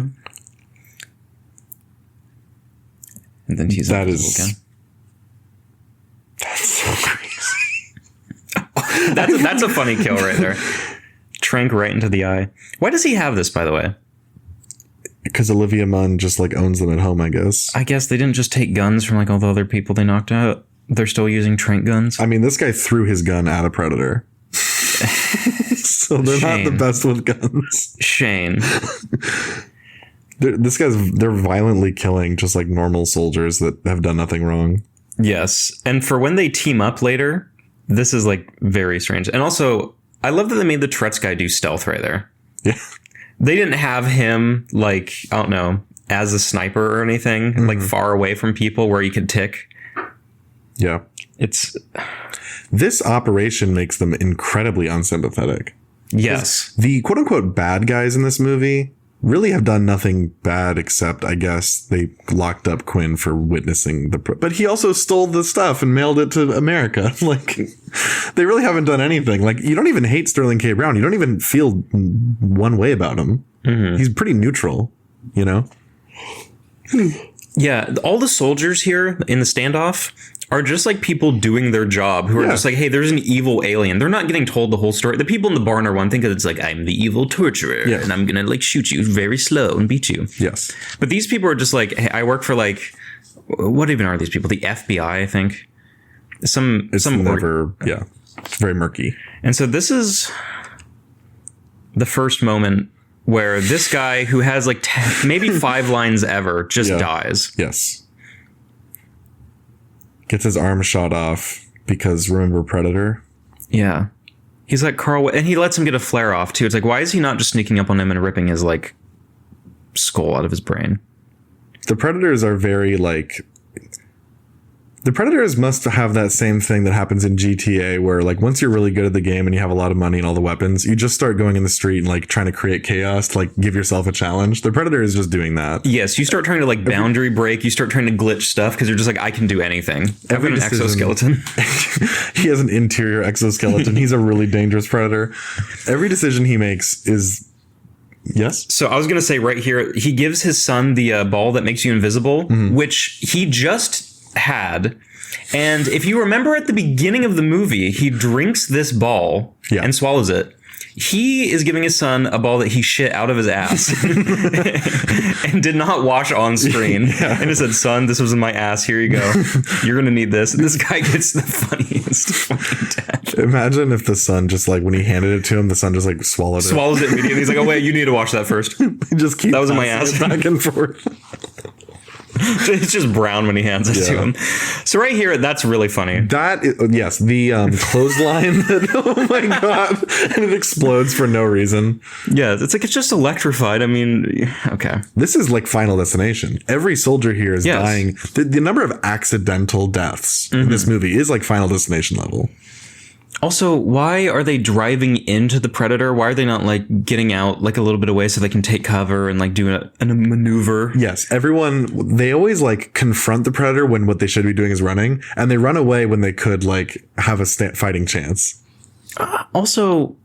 And then he's again. That's so crazy. That's a funny kill right there. Trank right into the eye. Why does he have this, by the way? Because Olivia Munn just like owns them at home, I guess. I guess they didn't just take guns from like all the other people they knocked out. They're still using Trank guns. I mean, this guy threw his gun at a Predator. So they're not the best with guns. Shane. They're violently killing just like normal soldiers that have done nothing wrong. Yes. And for when they team up later, this is like very strange. And also, I love that they made the Tourette's guy do stealth right there. Yeah. They didn't have him like, I don't know, as a sniper or anything, like far away from people where he could tick. Yeah. This operation makes them incredibly unsympathetic. Yes. The quote unquote bad guys in this movie really have done nothing bad except, I guess, they locked up Quinn for witnessing but he also stole the stuff and mailed it to America. Like, they really haven't done anything. Like, you don't even hate Sterling K. Brown. You don't even feel one way about him. Mm-hmm. He's pretty neutral, Yeah, all the soldiers here in the standoff are just like people doing their job who are just like, hey, there's an evil alien. They're not getting told the whole story. The people in the barn are one thing because it's like, I'm the evil torturer and I'm going to like shoot you very slow and beat you. Yes. But these people are just like, hey, I work for like, what even are these people? The FBI, I think. It's very murky. And so this is the first moment where this guy who has like maybe 5 lines ever just dies. Yes. Gets his arm shot off because remember Predator? Yeah. He's like, Carl, and he lets him get a flare off too. It's like, why is he not just sneaking up on him and ripping his like skull out of his brain? The Predators are very like... The Predators must have that same thing that happens in GTA where like once you're really good at the game and you have a lot of money and all the weapons, you just start going in the street and like trying to create chaos to like give yourself a challenge. The Predator is just doing that. Yes, you start trying to like boundary break, you start trying to glitch stuff because you're just like, I can do anything. I've got an exoskeleton. He has an interior exoskeleton. He's a really dangerous predator. Every decision he makes is... Yes. So I was going to say right here, he gives his son the ball that makes you invisible, which he just had. And if you remember at the beginning of the movie, he drinks this ball and swallows it. He is giving his son a ball that he shit out of his ass and did not wash on screen. And he said, son, this was in my ass. Here you go. You're going to need this. And this guy gets the funniest fucking death. Imagine if the son just like, when he handed it to him, the son just like swallows it immediately. He's like, oh, wait, you need to wash that first. He just keeps that was in my ass. Back and forth. It's just brown when he hands it to him. So right here, that's really funny. That is, yes, the clothesline. Oh my god! And it explodes for no reason. Yeah, it's like it's just electrified. I mean, okay. This is like Final Destination. Every soldier here is dying. The number of accidental deaths in this movie is like Final Destination level. Also, why are they driving into the Predator? Why are they not like getting out like a little bit away so they can take cover and like do a maneuver? Yes, everyone, they always like confront the Predator when what they should be doing is running, and they run away when they could like have a fighting chance. Also,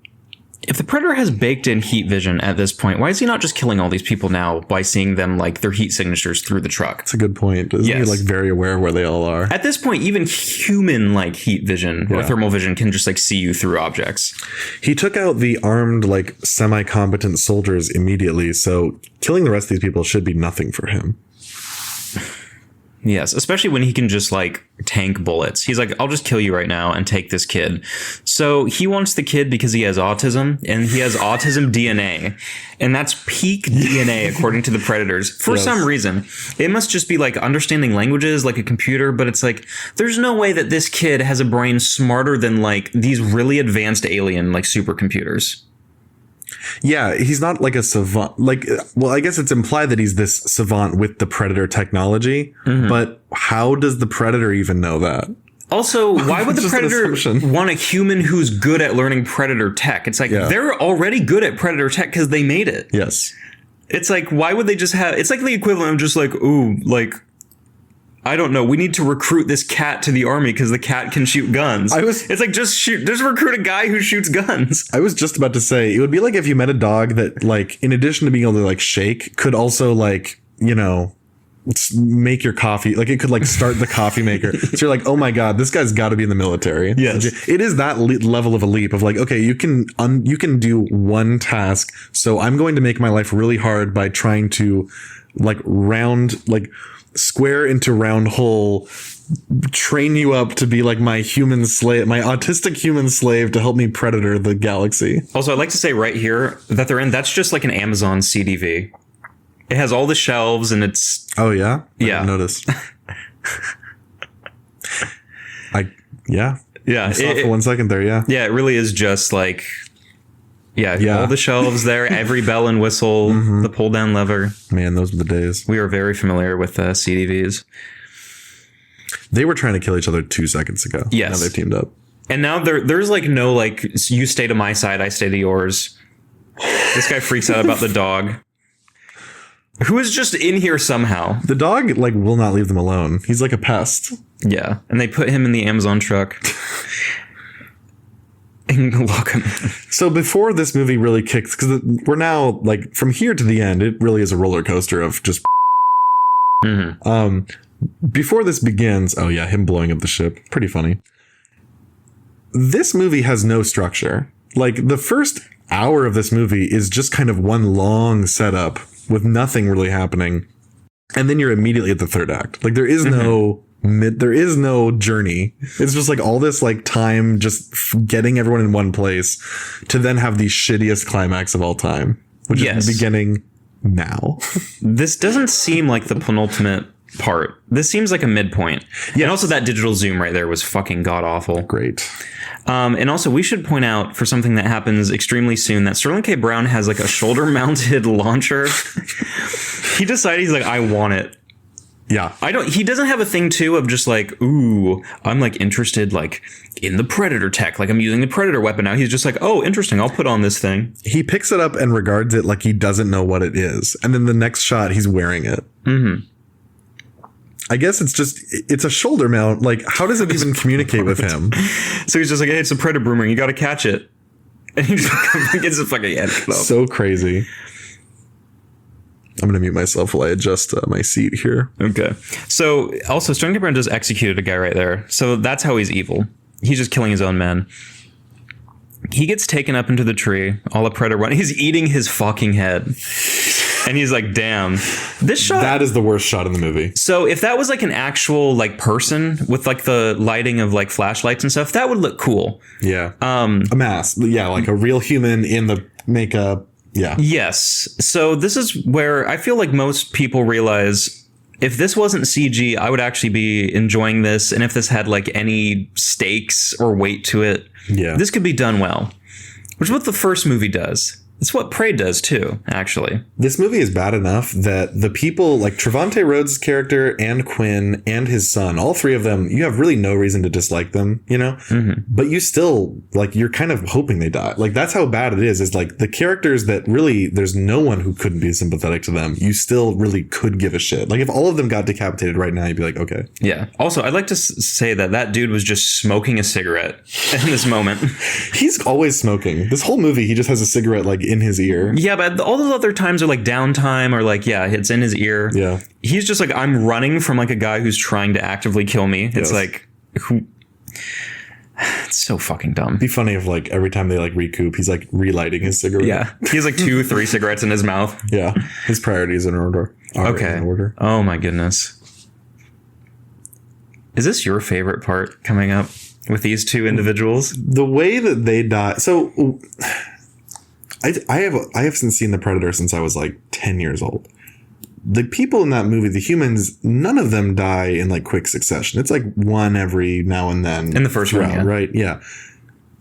if the Predator has baked in heat vision at this point, why is he not just killing all these people now by seeing them like their heat signatures through the truck? That's a good point. Isn't he like very aware of where they all are? At this point, even human like heat vision or thermal vision can just like see you through objects. He took out the armed like semi-competent soldiers immediately, so killing the rest of these people should be nothing for him. Yes, especially when he can just like tank bullets. He's like, I'll just kill you right now and take this kid. So he wants the kid because he has autism and he has autism DNA. And that's peak DNA according to the Predators. For some reason, it must just be like understanding languages like a computer. But it's like, there's no way that this kid has a brain smarter than like these really advanced alien like supercomputers. Yeah, he's not like a savant. Like, well, I guess it's implied that he's this savant with the Predator technology. But how does the Predator even know that? Also, why would the Predator want a human who's good at learning Predator tech? It's like they're already good at Predator tech because they made it. Yes. It's like, why would they just have... It's like the equivalent of just like, ooh, like... I don't know. We need to recruit this cat to the army because the cat can shoot guns. It's like, just recruit a guy who shoots guns. I was just about to say, it would be like if you met a dog that, like, in addition to being able to, like, shake, could also, like, you know, make your coffee. Like, it could, like, start the coffee maker. So you're like, oh my God, this guy's got to be in the military. Yes. It is that level of a leap of like, okay, you can do one task. So I'm going to make my life really hard by trying to, like, square into round hole, train you up to be like my human slave, my autistic human slave to help me predator the galaxy. Also, I'd like to say right here that that's just like an Amazon CDV. It has all the shelves and it's... Oh, yeah? I didn't notice. Yeah. I saw it for 1 second there, yeah. Yeah, it really is just like... Yeah, all the shelves there, every bell and whistle, the pull down lever. Man, those were the days. We are very familiar with CDVs. They were trying to kill each other 2 seconds ago. Yes. Now they've teamed up. And now there's like no like, you stay to my side, I stay to yours. This guy freaks out about the dog. Who is just in here somehow. The dog like will not leave them alone. He's like a pest. Yeah. And they put him in the Amazon truck. Look, so before this movie really kicks, because we're now like from here to the end, it really is a roller coaster of just. Before this begins, oh yeah, him blowing up the ship, pretty funny. This movie has no structure. Like the first hour of this movie is just kind of one long setup with nothing really happening, and then you're immediately at the third act. Like there is no there is no journey. It's just like all this like time just getting everyone in one place to then have the shittiest climax of all time, which is beginning now. This doesn't seem like the penultimate part. This seems like a midpoint. Yeah. And also that digital zoom right there was fucking god awful. Great. And also we should point out for something that happens extremely soon that Sterling K. Brown has like a shoulder mounted launcher. He decided, he's like, I want it. Yeah. He doesn't have a thing too of just like, ooh, I'm like interested like in the Predator tech. Like I'm using the Predator weapon now. He's just like, oh, interesting. I'll put on this thing. He picks it up and regards it like he doesn't know what it is. And then the next shot, he's wearing it. Mm-hmm. I guess it's a shoulder mount. Like, how does it even communicate with him? So he's just like, hey, it's a Predator boomerang. You got to catch it. And he just gets a fucking head cut off. So crazy. I'm going to mute myself while I adjust my seat here. Okay. So also Sterling K. Brown just executed a guy right there. So that's how he's evil. He's just killing his own men. He gets taken up into the tree. All the Predator run. He's eating his fucking head. And he's like, damn, this shot. That is the worst shot in the movie. So if that was like an actual like person with like the lighting of like flashlights and stuff, that would look cool. Yeah. A mask. Yeah. Like a real human in the makeup. Yeah. Yes. So this is where I feel like most people realize if this wasn't CG, I would actually be enjoying this. And if this had like any stakes or weight to it, this could be done well, which is what the first movie does. It's what Prey does too, actually. This movie is bad enough that the people like Trevante Rhodes' character and Quinn and his son, all three of them, you have really no reason to dislike them, you know? Mm-hmm. But you still, like, you're kind of hoping they die. Like, that's how bad it is like the characters that really, there's no one who couldn't be sympathetic to them. You still really could give a shit. Like, if all of them got decapitated right now, you'd be like, okay. Yeah. Also, I'd like to say that dude was just smoking a cigarette in this moment. He's always smoking. This whole movie, he just has a cigarette, like, in his ear. Yeah, but all those other times are like downtime or like, yeah, it's in his ear. Yeah. He's just like, I'm running from like a guy who's trying to actively kill me. It's like, who? It's so fucking dumb. It'd be funny if like every time they like recoup, he's like relighting his cigarette. Yeah. He has like 2-3 cigarettes in his mouth. Yeah. His priorities in order. Okay. In order. Oh my goodness. Is this your favorite part coming up with these two individuals? The way that they die. So I haven't seen The Predator since I was like 10 years old. The people in that movie, the humans, none of them die in like quick succession. It's like one every now and then. In the first one, yeah. Right? Yeah.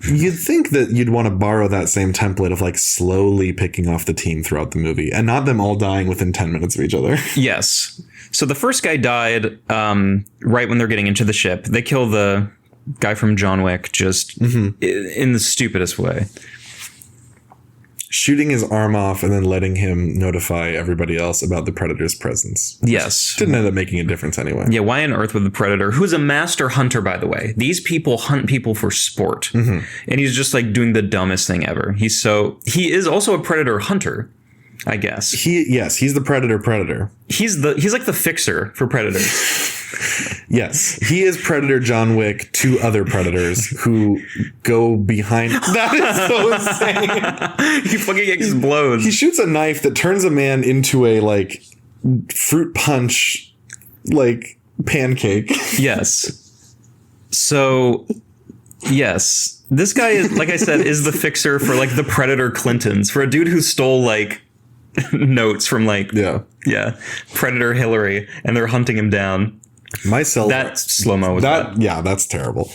You'd think that you'd want to borrow that same template of like slowly picking off the team throughout the movie and not them all dying within 10 minutes of each other. Yes. So the first guy died right when they're getting into the ship. They kill the guy from John Wick just in the stupidest way. Shooting his arm off and then letting him notify everybody else about the Predator's presence. Yes. Didn't end up making a difference anyway. Yeah, why on earth would the Predator, who's a master hunter, by the way, these people hunt people for sport. Mm-hmm. And he's just like doing the dumbest thing ever. He is also a Predator hunter, I guess. He's the Predator. He's like the fixer for Predators. Yes, he is Predator John Wick to other Predators who go behind. That is so insane. He fucking explodes. He shoots a knife that turns a man into a like fruit punch like pancake. Yes. So, yes, this guy is, like I said, is the fixer for like the Predator Clintons, for a dude who stole like notes from like Predator Hillary, and they're hunting him down. My cell that slow-mo was bad. Yeah, that's terrible.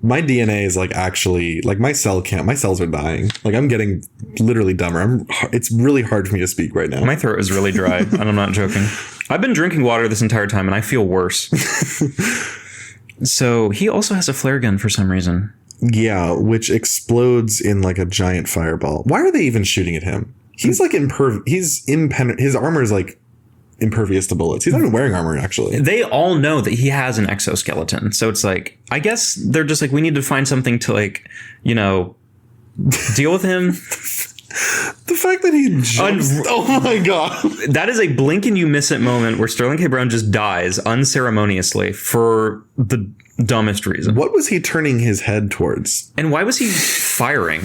My DNA is like actually like my cells are dying. Like I'm getting literally dumber. It's really hard for me to speak right now. My throat is really dry, and I'm not joking. I've been drinking water this entire time and I feel worse. So he also has a flare gun for some reason. Yeah, which explodes in like a giant fireball. Why are they even shooting at him? He's like his armor is like impervious to bullets. He's not even wearing armor, actually. They all know that he has an exoskeleton. So it's like, I guess they're just like, we need to find something to like, you know, deal with him. The fact that he jumps. Oh my God. That is a blink and you miss it moment where Sterling K. Brown just dies unceremoniously for the Dumbest reason. What was he turning his head towards? And why was he firing?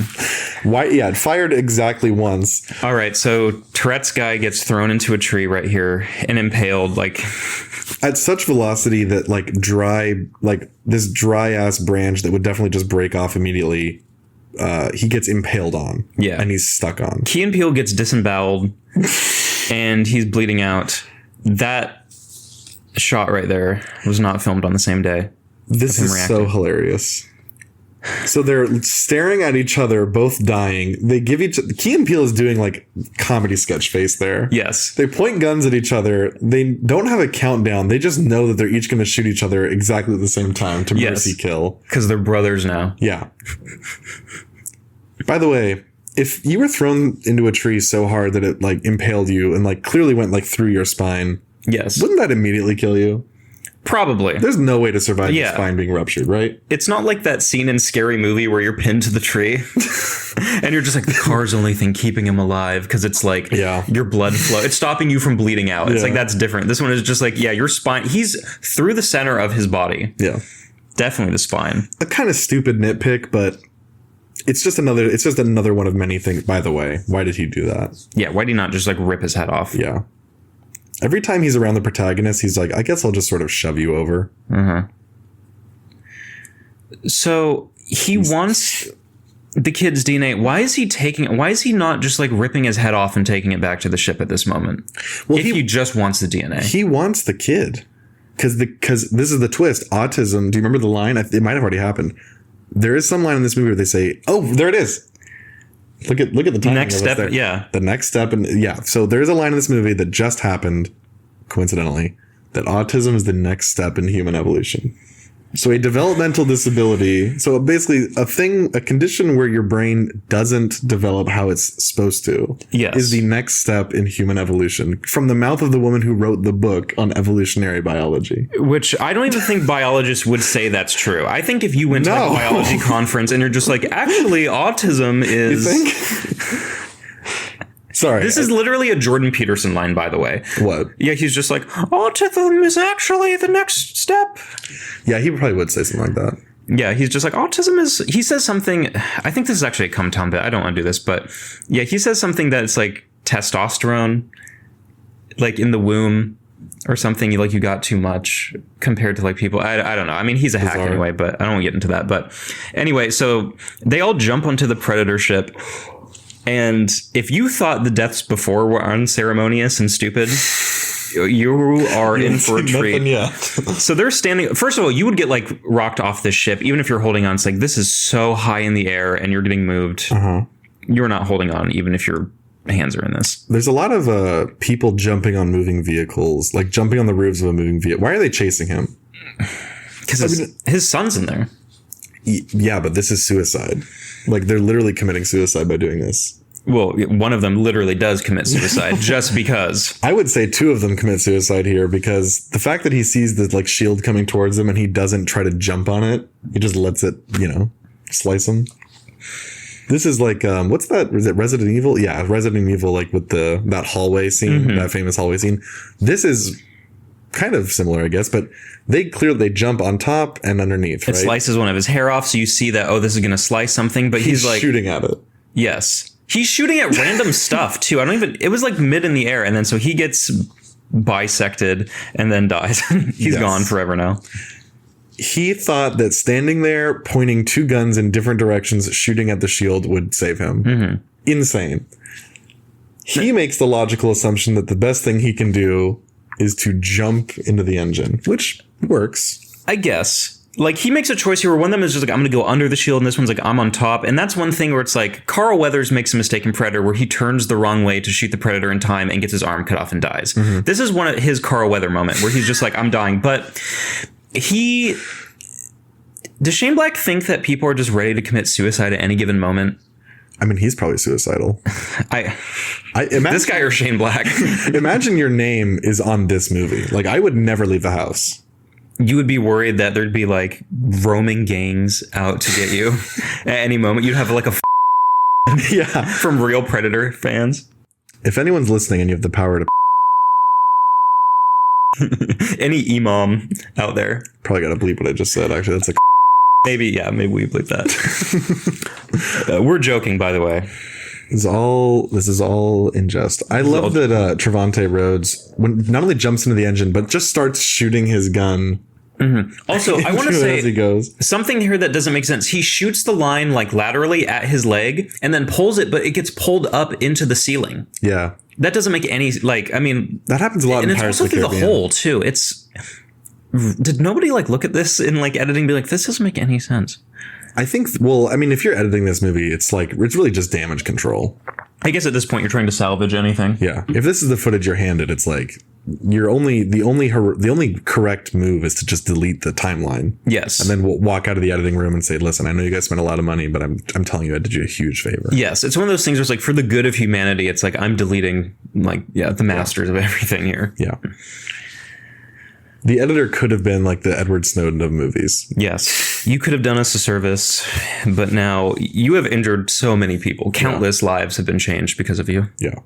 Why? Yeah, it fired exactly once. All right, so Tourette's guy gets thrown into a tree right here and impaled, like at such velocity that this dry ass branch that would definitely just break off immediately. He gets impaled on. Yeah, and he's stuck on. Key and Peele gets disemboweled, and he's bleeding out. That shot right there was not filmed on the same day. This is so hilarious. So they're staring at each other, both dying. They give Key and Peele is doing like comedy sketch face there. Yes. They point guns at each other. They don't have a countdown. They just know that they're each going to shoot each other exactly at the same time to mercy kill. Because they're brothers now. Yeah. By the way, if you were thrown into a tree so hard that it like impaled you and like clearly went like through your spine. Yes. Wouldn't that immediately kill you? Probably. There's no way to survive your spine being ruptured, right? It's not like that scene in Scary Movie where you're pinned to the tree and you're just like, the car's the only thing keeping him alive because it's like your blood flow. It's stopping you from bleeding out. It's like, that's different. This one is just like, your spine. He's through the center of his body. Yeah. Definitely the spine. A kind of stupid nitpick, but it's just another one of many things. By the way, why did he do that? Yeah. Why did he not just like rip his head off? Yeah. Every time he's around the protagonist, he's like, I guess I'll just sort of shove you over. Uh-huh. So he wants the kid's DNA. Why is he not just like ripping his head off and taking it back to the ship at this moment? Well, he just wants the DNA. He wants the kid. Because this is the twist. Autism. Do you remember the line? It might have already happened. There is some line in this movie where they say, oh, there it is. Look at the timing. Next step, the next step, so there's a line in this movie that just happened, coincidentally, that autism is the next step in human evolution. So a developmental disability, so basically a condition where your brain doesn't develop how it's supposed to, is the next step in human evolution. From the mouth of the woman who wrote the book on evolutionary biology. Which I don't even think biologists would say that's true. I think if you went to a biology conference and you're just like, actually, autism is... You think? Sorry. This is literally a Jordan Peterson line, by the way. What? Yeah, he's just like, autism is actually the next step. Yeah, he probably would say something like that. Yeah, he's just like, autism is... He says something... I think this is actually a come-town bit. I don't want to do this, but... Yeah, he says something that's like testosterone, like in the womb or something. You got too much compared to like people. I don't know. I mean, he's a hack anyway, but I don't want to get into that. But anyway, so they all jump onto the Predator ship. And if you thought the deaths before were unceremonious and stupid, you are in for a treat. So they're standing. First of all, you would get like rocked off this ship, even if you're holding on. It's like, this is so high in the air and you're getting moved. You're not holding on, even if your hands are in this. There's a lot of people jumping on moving vehicles, like jumping on the roofs of a moving vehicle. Why are they chasing him? Because his son's in there. Yeah, but this is suicide. Like, they're literally committing suicide by doing this. Well, one of them literally does commit suicide just because. I would say two of them commit suicide here, because the fact that he sees the like shield coming towards him and he doesn't try to jump on it, he just lets it, slice him. This is like, what's that? Is it Resident Evil? Yeah, Resident Evil, like with that hallway scene, that famous hallway scene. This is kind of similar, I guess, but they jump on top and underneath, right? It slices one of his hair off, so you see that, this is going to slice something, but he's like... shooting at it. Yes. He's shooting at random stuff, too. It was like mid in the air, and then so he gets bisected and then dies. He's gone forever now. He thought that standing there, pointing two guns in different directions, shooting at the shield would save him. Insane. He makes the logical assumption that the best thing he can do is to jump into the engine, which works. I guess. Like, he makes a choice here where one of them is just like, I'm going to go under the shield, and this one's like, I'm on top. And that's one thing where it's like, Carl Weathers makes a mistake in Predator where he turns the wrong way to shoot the Predator in time and gets his arm cut off and dies. This is one of his Carl Weather moment where he's just like, I'm dying. But does Shane Black think that people are just ready to commit suicide at any given moment? I mean, he's probably suicidal. I imagine, this guy or Shane Black. Imagine your name is on this movie. Like, I would never leave the house. You would be worried that there'd be like roaming gangs out to get you at any moment. You'd have like a from real Predator fans. If anyone's listening and you have the power to Any imam out there? Probably got to bleep what I just said. Actually, that's Maybe we bleep that. We're joking, by the way. This is all in jest. I love that Trevante Rhodes not only jumps into the engine, but just starts shooting his gun. Mm-hmm. Also, I want to say as he goes. Something here that doesn't make sense. He shoots the line like laterally at his leg and then pulls it, but it gets pulled up into the ceiling. Yeah. That doesn't make any, that happens a lot in Pirates of the Caribbean. And it's also through the hole too. Did nobody look at this in editing and be like, this doesn't make any sense? I think, if you're editing this movie, it's really just damage control. I guess at this point you're trying to salvage anything. Yeah. If this is the footage you're handed, it's like the only correct move is to just delete the timeline. Yes. And then we'll walk out of the editing room and say, listen, I know you guys spent a lot of money, but I'm telling you, I did you a huge favor. Yes. It's one of those things where it's for the good of humanity, it's I'm deleting the masters of everything here. Yeah. The editor could have been the Edward Snowden of movies. Yes. You could have done us a service, but now you have injured so many people. Countless lives have been changed because of you. Yeah.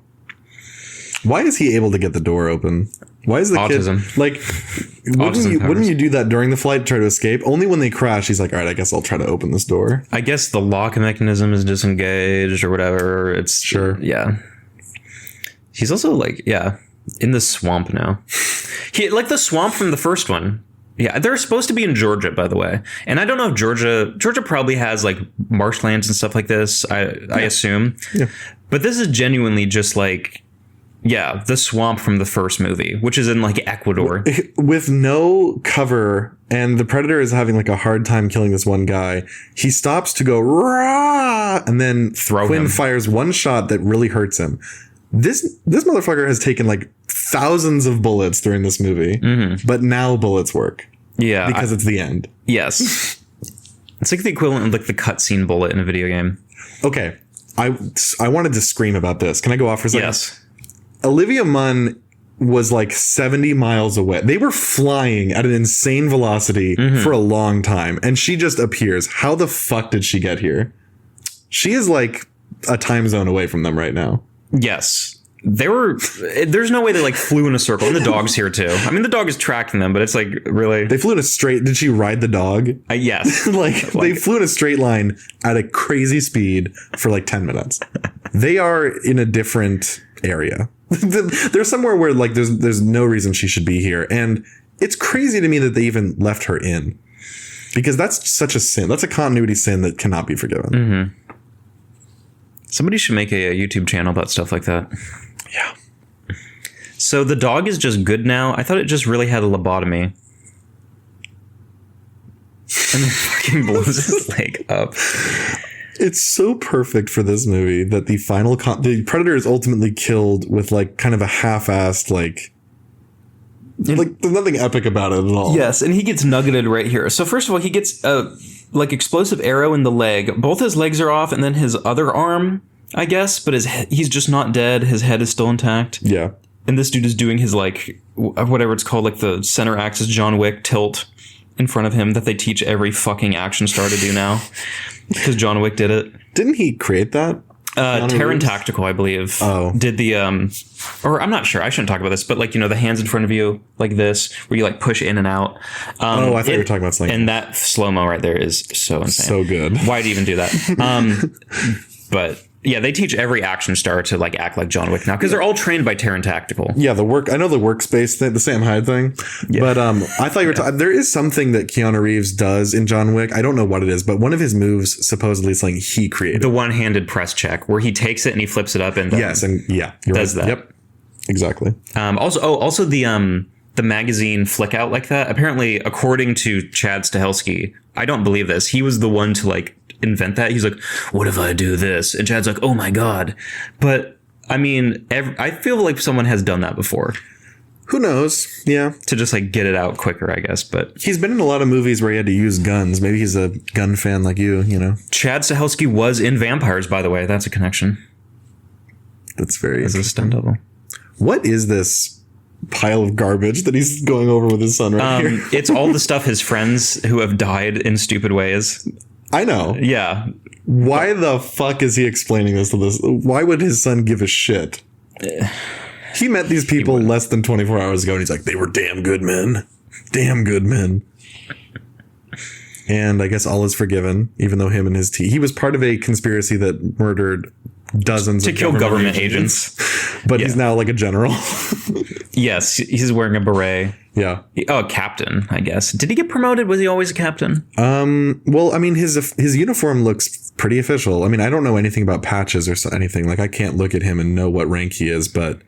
Why is he able to get the door open? Why is the autism? Kid wouldn't you do that during the flight to try to escape? Only when they crash, he's like, all right, I guess I'll try to open this door. I guess the lock mechanism is disengaged or whatever. It's sure. Yeah. He's also in the swamp now. He the swamp from the first one. Yeah, they're supposed to be in Georgia, by the way. And I don't know if Georgia probably has marshlands and stuff like this, I assume. Yeah. But this is genuinely just the swamp from the first movie, which is in Ecuador. With no cover, and the Predator is having a hard time killing this one guy. He stops to go, rah! And then Quinn fires one shot that really hurts him. This motherfucker has taken thousands of bullets during this movie, but now bullets work. Yeah. Because it's the end. Yes. It's the equivalent of the cutscene bullet in a video game. Okay. I wanted to scream about this. Can I go off for a second? Yes. Olivia Munn was 70 miles away. They were flying at an insane velocity for a long time, and she just appears. How the fuck did she get here? She is a time zone away from them right now. Yes. There's no way they flew in a circle. And the dog's here too. I mean, the dog is tracking them, but it's really. They flew in a straight. Did she ride the dog? Yes. They flew in a straight line at a crazy speed for 10 minutes. They are in a different area. They're somewhere where there's no reason she should be here. And it's crazy to me that they even left her in, because that's such a sin. That's a continuity sin that cannot be forgiven. Mm-hmm. Somebody should make a YouTube channel about stuff like that. Yeah. So the dog is just good now. I thought it just really had a lobotomy. And then fucking blows his leg up. It's so perfect for this movie that the Predator is ultimately killed with kind of a half-assed there's nothing epic about it at all. Yes, and he gets nuggeted right here. So first of all, he gets a explosive arrow in the leg. Both his legs are off, and then his other arm, I guess, but he's just not dead. His head is still intact. Yeah. And this dude is doing his whatever it's called, the center axis John Wick tilt in front of him that they teach every fucking action star to do now, because John Wick did it. Didn't he create that? Terran Tactical, I believe, did the or I'm not sure, I shouldn't talk about this, but the hands in front of you like this, where you push in and out. I thought you were talking about something. And that slow-mo right there is so insane. So good. Why'd you even do that? But yeah, they teach every action star to act like John Wick now, because they're all trained by Terran Tactical. Yeah, I know the workspace thing, the Sam Hyde thing. Yeah. But I thought you were talking. There is something that Keanu Reeves does in John Wick. I don't know what it is, but one of his moves supsupposedly is something he created. The one-handed press check, where he takes it and he flips it up and yes, and does right. that. Yep, exactly. Also the magazine flick out like that. Apparently, according to Chad Stahelski, I don't believe this. He was the one to invent that. He's like, what if I do this? And Chad's like, oh my God. But I mean, I feel like someone has done that before. Who knows? Yeah. To just get it out quicker, I guess. But he's been in a lot of movies where he had to use guns. Maybe he's a gun fan like you know. Chad Stahelski was in Vampires, by the way. That's a connection. That's very interesting. As a stunt double. What is this pile of garbage that he's going over with his son right here? It's all the stuff his friends who have died in stupid ways. I know. Yeah. Why the fuck is he explaining this to this? Why would his son give a shit? He met these people less than 24 hours ago, and he's like, they were damn good men. Damn good men. And I guess all is forgiven, even though him and his team. He was part of a conspiracy that murdered dozens to kill government agents. But he's now like a general. Yes, he's wearing a beret. Yeah. Oh, a captain, I guess. Did he get promoted? Was he always a captain? Well, I mean, his uniform looks pretty official. I mean, I don't know anything about patches or anything. Like, I can't look at him and know what rank he is, but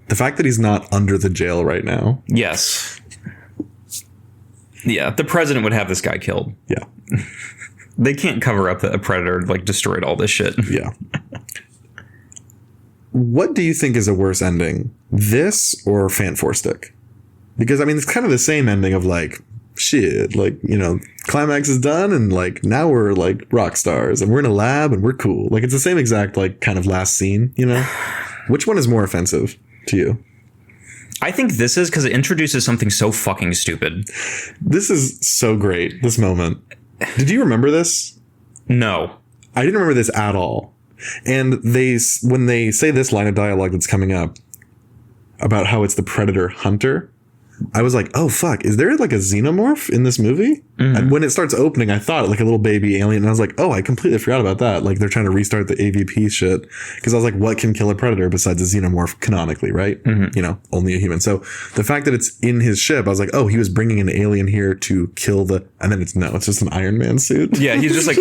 the fact that he's not under the jail right now. Yes. Yeah, the president would have this guy killed. Yeah. They can't cover up that a predator like destroyed all this shit. Yeah. What do you think is a worse ending? This or Fant Four Stick? Because, I mean, it's kind of the same ending of like, shit, like, you know, climax is done and like now we're like rock stars and we're in a lab and we're cool. Like, it's the same exact like kind of last scene, you know? Which one is more offensive to you? I think this is because it introduces something so fucking stupid. This is so great, this moment. Did you remember this? No. I didn't remember this at all. And when they say this line of dialogue that's coming up about how it's the predator hunter, I was like, oh, fuck, is there like a xenomorph in this movie? Mm-hmm. And when it starts opening, I thought like a little baby alien. And I was like, oh, I completely forgot about that. Like they're trying to restart the AVP shit. Because I was like, what can kill a predator besides a xenomorph canonically, right? Mm-hmm. You know, only a human. So the fact that it's in his ship, I was like, oh, he was bringing an alien here to kill the... And then it's just an Iron Man suit. Yeah, he's just like,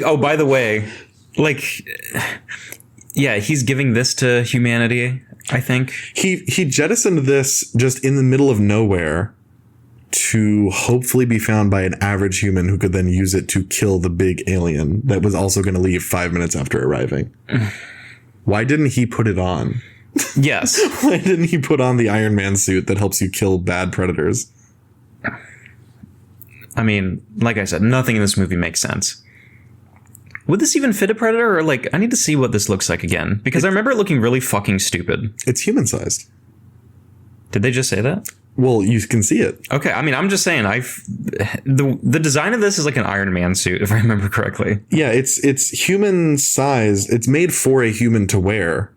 oh, by the way, like, yeah, he's giving this to humanity, I think. He jettisoned this just in the middle of nowhere to hopefully be found by an average human who could then use it to kill the big alien that was also going to leave 5 minutes after arriving. Why didn't he put it on? Yes. Why didn't he put on the Iron Man suit that helps you kill bad predators? I mean, like I said, nothing in this movie makes sense. Would this even fit a predator? Or like, I need to see what this looks like again. Because I remember it looking really fucking stupid. It's human-sized. Did they just say that? Well, you can see it. Okay, I mean, I'm just saying, the design of this is like an Iron Man suit, if I remember correctly. Yeah, it's human-sized. It's made for a human to wear.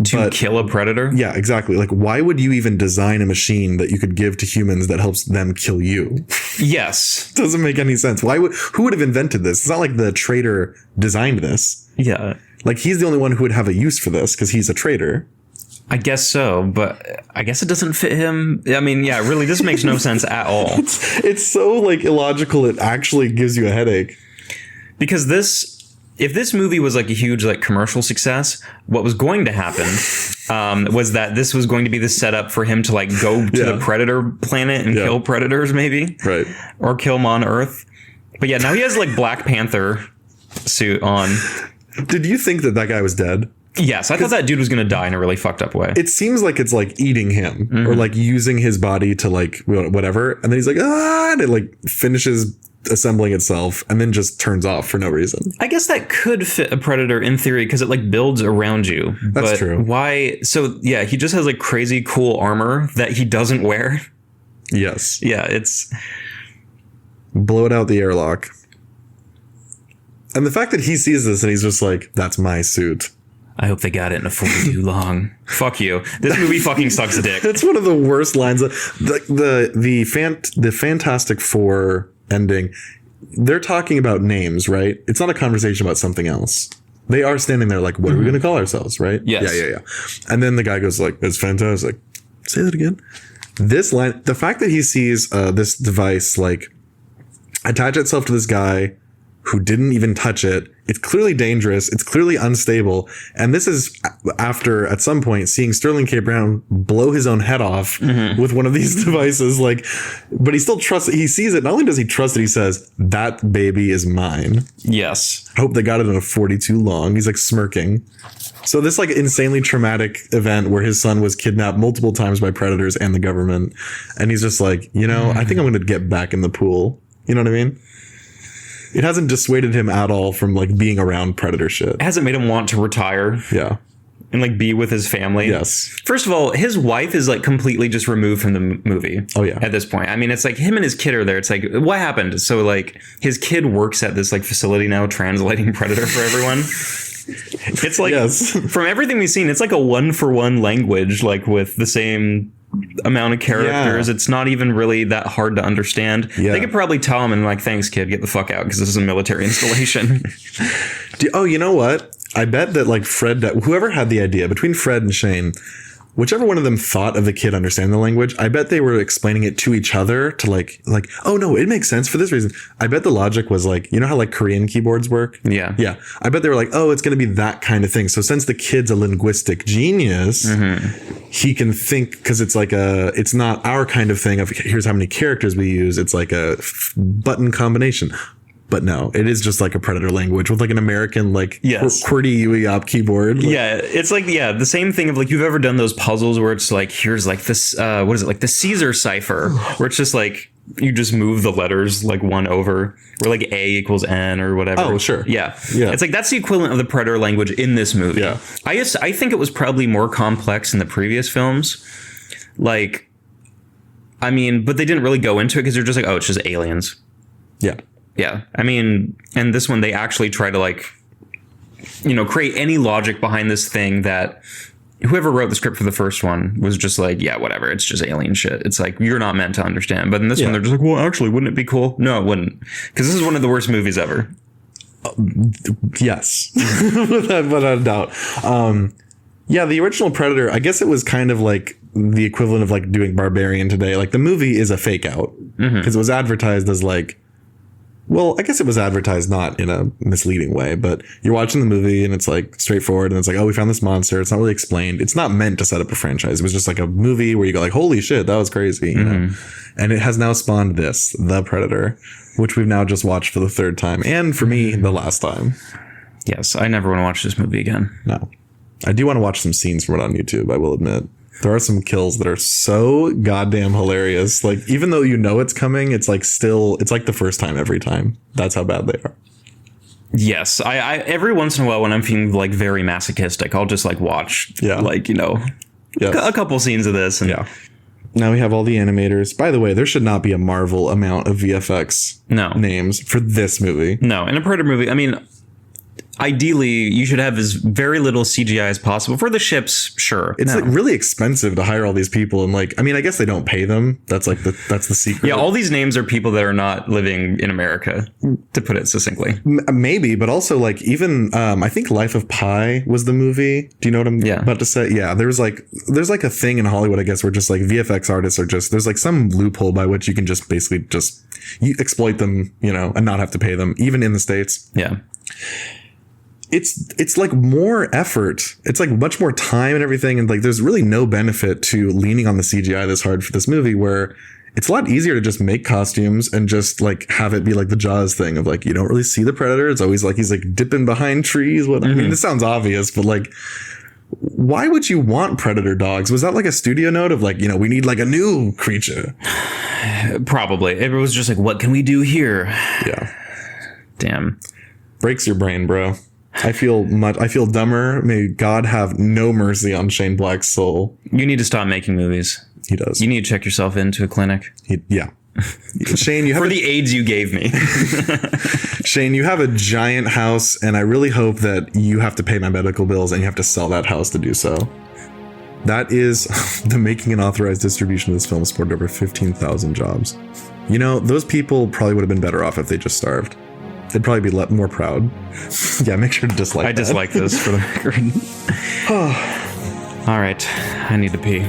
To kill a predator? Yeah, exactly. Like, why would you even design a machine that you could give to humans that helps them kill you? Yes. Doesn't make any sense. Who would have invented this? It's not like the traitor designed this. Yeah. Like, he's the only one who would have a use for this because he's a traitor. I guess so, but I guess it doesn't fit him. I mean, yeah, really, this makes no sense at all. It's so, like, illogical, it actually gives you a headache. Because if this movie was like a huge like commercial success, what was going to happen was that this was going to be the setup for him to like go to the predator planet and kill predators, maybe, right, or kill them on Earth. But yeah, now he has like Black Panther suit on. Did you think that guy was dead? Yes, I thought that dude was going to die in a really fucked up way. It seems like it's like eating him or like using his body to like whatever, and then he's like and it like finishes assembling itself and then just turns off for no reason. I guess that could fit a predator in theory because it like builds around you. That's true. Why? So yeah, he just has like crazy cool armor that he doesn't wear. Yes. Yeah, it's blow it out the airlock. And the fact that he sees this and he's just like, that's my suit. I hope they got it in a 42 long. Fuck you. This movie fucking sucks dick. That's one of the worst lines. The Fantastic Four ending, they're talking about names, right? It's not a conversation about something else. They are standing there like, what are we going to call ourselves, right? Yes. Yeah. And then the guy goes like, it's fantastic. Say that again. This line, the fact that he sees this device like attach itself to this guy who didn't even touch it. It's clearly dangerous. It's clearly unstable. And this is after, at some point, seeing Sterling K. Brown blow his own head off with one of these devices. Like, but he still trusts it. He sees it. Not only does he trust it, he says, that baby is mine. Yes. I hope they got it in a 42 long. He's like smirking. So this like insanely traumatic event where his son was kidnapped multiple times by predators and the government. And he's just like, I think I'm going to get back in the pool. You know what I mean? It hasn't dissuaded him at all from like being around predator shit. It hasn't made him want to retire. Yeah. And like be with his family. Yes. First of all, his wife is like completely just removed from the movie. Oh yeah. At this point. I mean, it's like him and his kid are there. It's like, what happened? So like his kid works at this like facility now translating Predator for everyone. It's like, Yes. from everything we've seen, it's like a 1-for-1 language, like with the same amount of characters. Yeah. It's not even really that hard to understand. Yeah. They could probably tell him and like, thanks kid, get the fuck out, because this is a military installation. Oh, you know what? I bet that like whoever had the idea, between Fred and Shane, whichever one of them thought of the kid understanding the language, I bet they were explaining it to each other to like, oh no, it makes sense for this reason. I bet the logic was like, you know how like Korean keyboards work? Yeah. Yeah. I bet they were like, oh, it's going to be that kind of thing. So since the kid's a linguistic genius, he can think, because it's like it's not our kind of thing of here's how many characters we use. It's like a button combination. But no, it is just like a Predator language with like an American, like QWERTY UEOP keyboard. Like, yeah, it's like, the same thing of like, you've ever done those puzzles where it's like, here's like this, what is it, like the Caesar cipher, where it's just like, you just move the letters like one over, or like A equals N or whatever. Oh, sure. Yeah. It's like, that's the equivalent of the Predator language in this movie. Yeah. I think it was probably more complex in the previous films. Like, I mean, but they didn't really go into it because they're just like, oh, it's just aliens. Yeah. Yeah. I mean, and this one, they actually try to like, create any logic behind this thing that whoever wrote the script for the first one was just like, yeah, whatever. It's just alien shit. It's like, you're not meant to understand. But in this one, they're just like, well, actually, wouldn't it be cool? No, it wouldn't. Because this is one of the worst movies ever. Yes. Without a doubt. Yeah, the original Predator, I guess it was kind of like the equivalent of like doing Barbarian today. Like the movie is a fake out because it was advertised as like, well, I guess it was advertised not in a misleading way, but you're watching the movie and it's like straightforward and it's like, oh, we found this monster. It's not really explained. It's not meant to set up a franchise. It was just like a movie where you go like, holy shit, that was crazy. You know? And it has now spawned this, The Predator, which we've now just watched for the third time. And for me, the last time. Yes, I never want to watch this movie again. No. I do want to watch some scenes from it on YouTube, I will admit. There are some kills that are so goddamn hilarious. Like, even though you know it's coming, it's like it's like the first time every time. That's how bad they are. Yes. I every once in a while when I'm feeling like very masochistic, I'll just like watch like, a couple scenes of this. And now we have all the animators. By the way, there should not be a Marvel amount of VFX names for this movie. No, in a Predator movie, I mean, ideally, you should have as very little CGI as possible. For the ships, sure. It's like really expensive to hire all these people. And like, I mean, I guess they don't pay them. That's like that's the secret. Yeah, all these names are people that are not living in America, to put it succinctly. Maybe, but also like even, I think Life of Pi was the movie. Do you know what I'm about to say? Yeah, there's like a thing in Hollywood, I guess, where just like VFX artists are just, there's like some loophole by which you can just basically you exploit them, and not have to pay them, even in the States. Yeah. It's like more effort. It's like much more time and everything. And like, there's really no benefit to leaning on the CGI this hard for this movie, where it's a lot easier to just make costumes and just like have it be like the Jaws thing of like, you don't really see the Predator. It's always like, he's like dipping behind trees. I mean, this sounds obvious, but like, why would you want Predator dogs? Was that like a studio note of like, we need like a new creature? Probably. It was just like, what can we do here? Yeah. Damn. Breaks your brain, bro. I feel dumber. May God have no mercy on Shane Black's soul. You need to stop making movies. He does. You need to check yourself into a clinic. Shane, you have for the AIDS you gave me. Shane, you have a giant house, and I really hope that you have to pay my medical bills and you have to sell that house to do so. That is the making and authorized distribution of this film supported over 15,000 jobs. Those people probably would have been better off if they just starved. They'd probably be more proud. Yeah, make sure to dislike I dislike this for the record. All right. I need to pee.